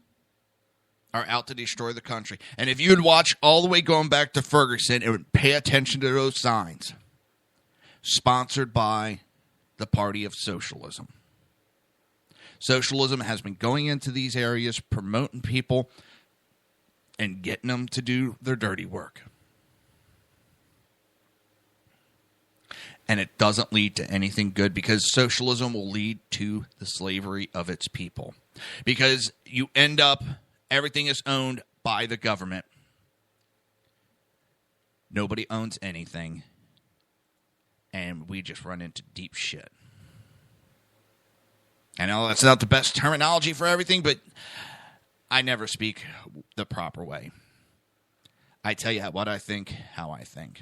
are out to destroy the country. And if you'd watch all the way going back to Ferguson and would pay attention to those signs, sponsored by the Party of Socialism. Socialism has been going into these areas, promoting people, and getting them to do their dirty work. And it doesn't lead to anything good, because socialism will lead to the slavery of its people. Because you end up, everything is owned by the government. Nobody owns anything. And we just run into deep shit. I know that's not the best terminology for everything, but I never speak the proper way. I tell you what I think, how I think.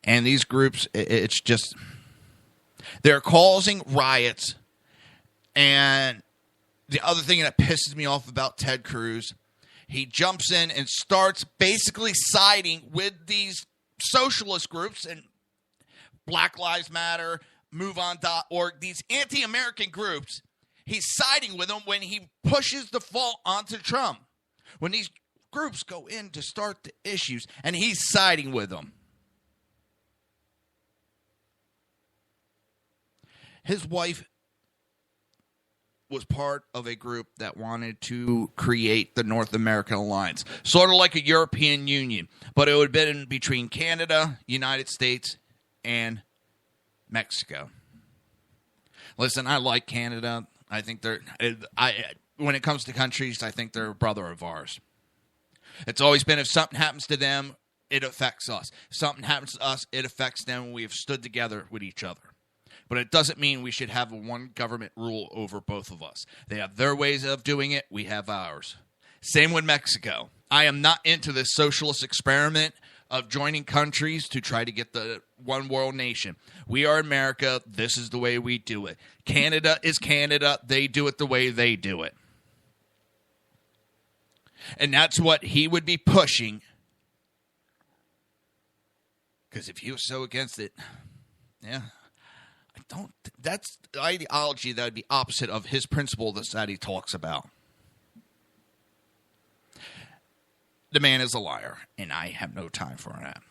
And these groups, it's just, they're causing riots. And the other thing that pisses me off about Ted Cruz, he jumps in and starts basically siding with these socialist groups and Black Lives Matter, MoveOn.org, these anti-American groups. He's siding with them when he pushes the fault onto Trump. When these groups go in to start the issues, and he's siding with them. His wife was part of a group that wanted to create the North American Alliance, sort of like a European Union, but it would have been between Canada, United States, and Mexico. Listen, I like Canada. I think when it comes to countries, I think they're a brother of ours. It's always been, if something happens to them, it affects us. If something happens to us, it affects them. We have stood together with each other. But it doesn't mean we should have one government rule over both of us. They have their ways of doing it. We have ours. Same with Mexico. I am not into this socialist experiment of joining countries to try to get the one world nation. We are America. This is the way we do it. Canada is Canada. They do it the way they do it. And that's what he would be pushing. Because if he was so against it, yeah. That's the ideology that would be opposite of his principle that he talks about. The man is a liar, and I have no time for that.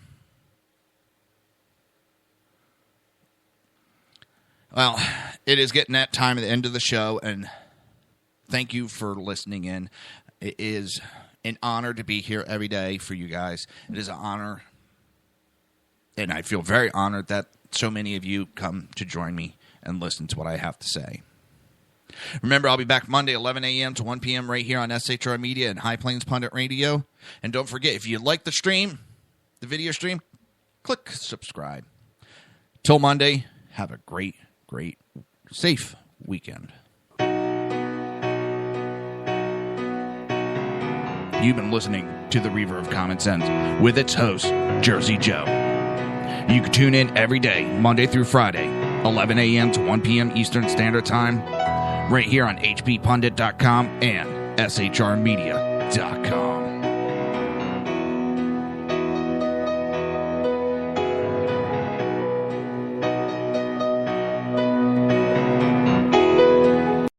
Well, it is getting that time at the end of the show, and thank you for listening in. It is an honor to be here every day for you guys. It is an honor, and I feel very honored that so many of you come to join me and listen to what I have to say. Remember, I'll be back Monday, 11 a.m. to 1 p.m. right here on SHR Media and High Plains Pundit Radio. And don't forget, if you like the stream, the video stream, click subscribe. Till Monday, have a great, safe weekend. You've been listening to the Reaver of Common Sense with its host, Jersey Joe. You can tune in every day, Monday through Friday, 11 a.m. to 1 p.m. Eastern Standard Time, right here on hppundit.com and shrmedia.com.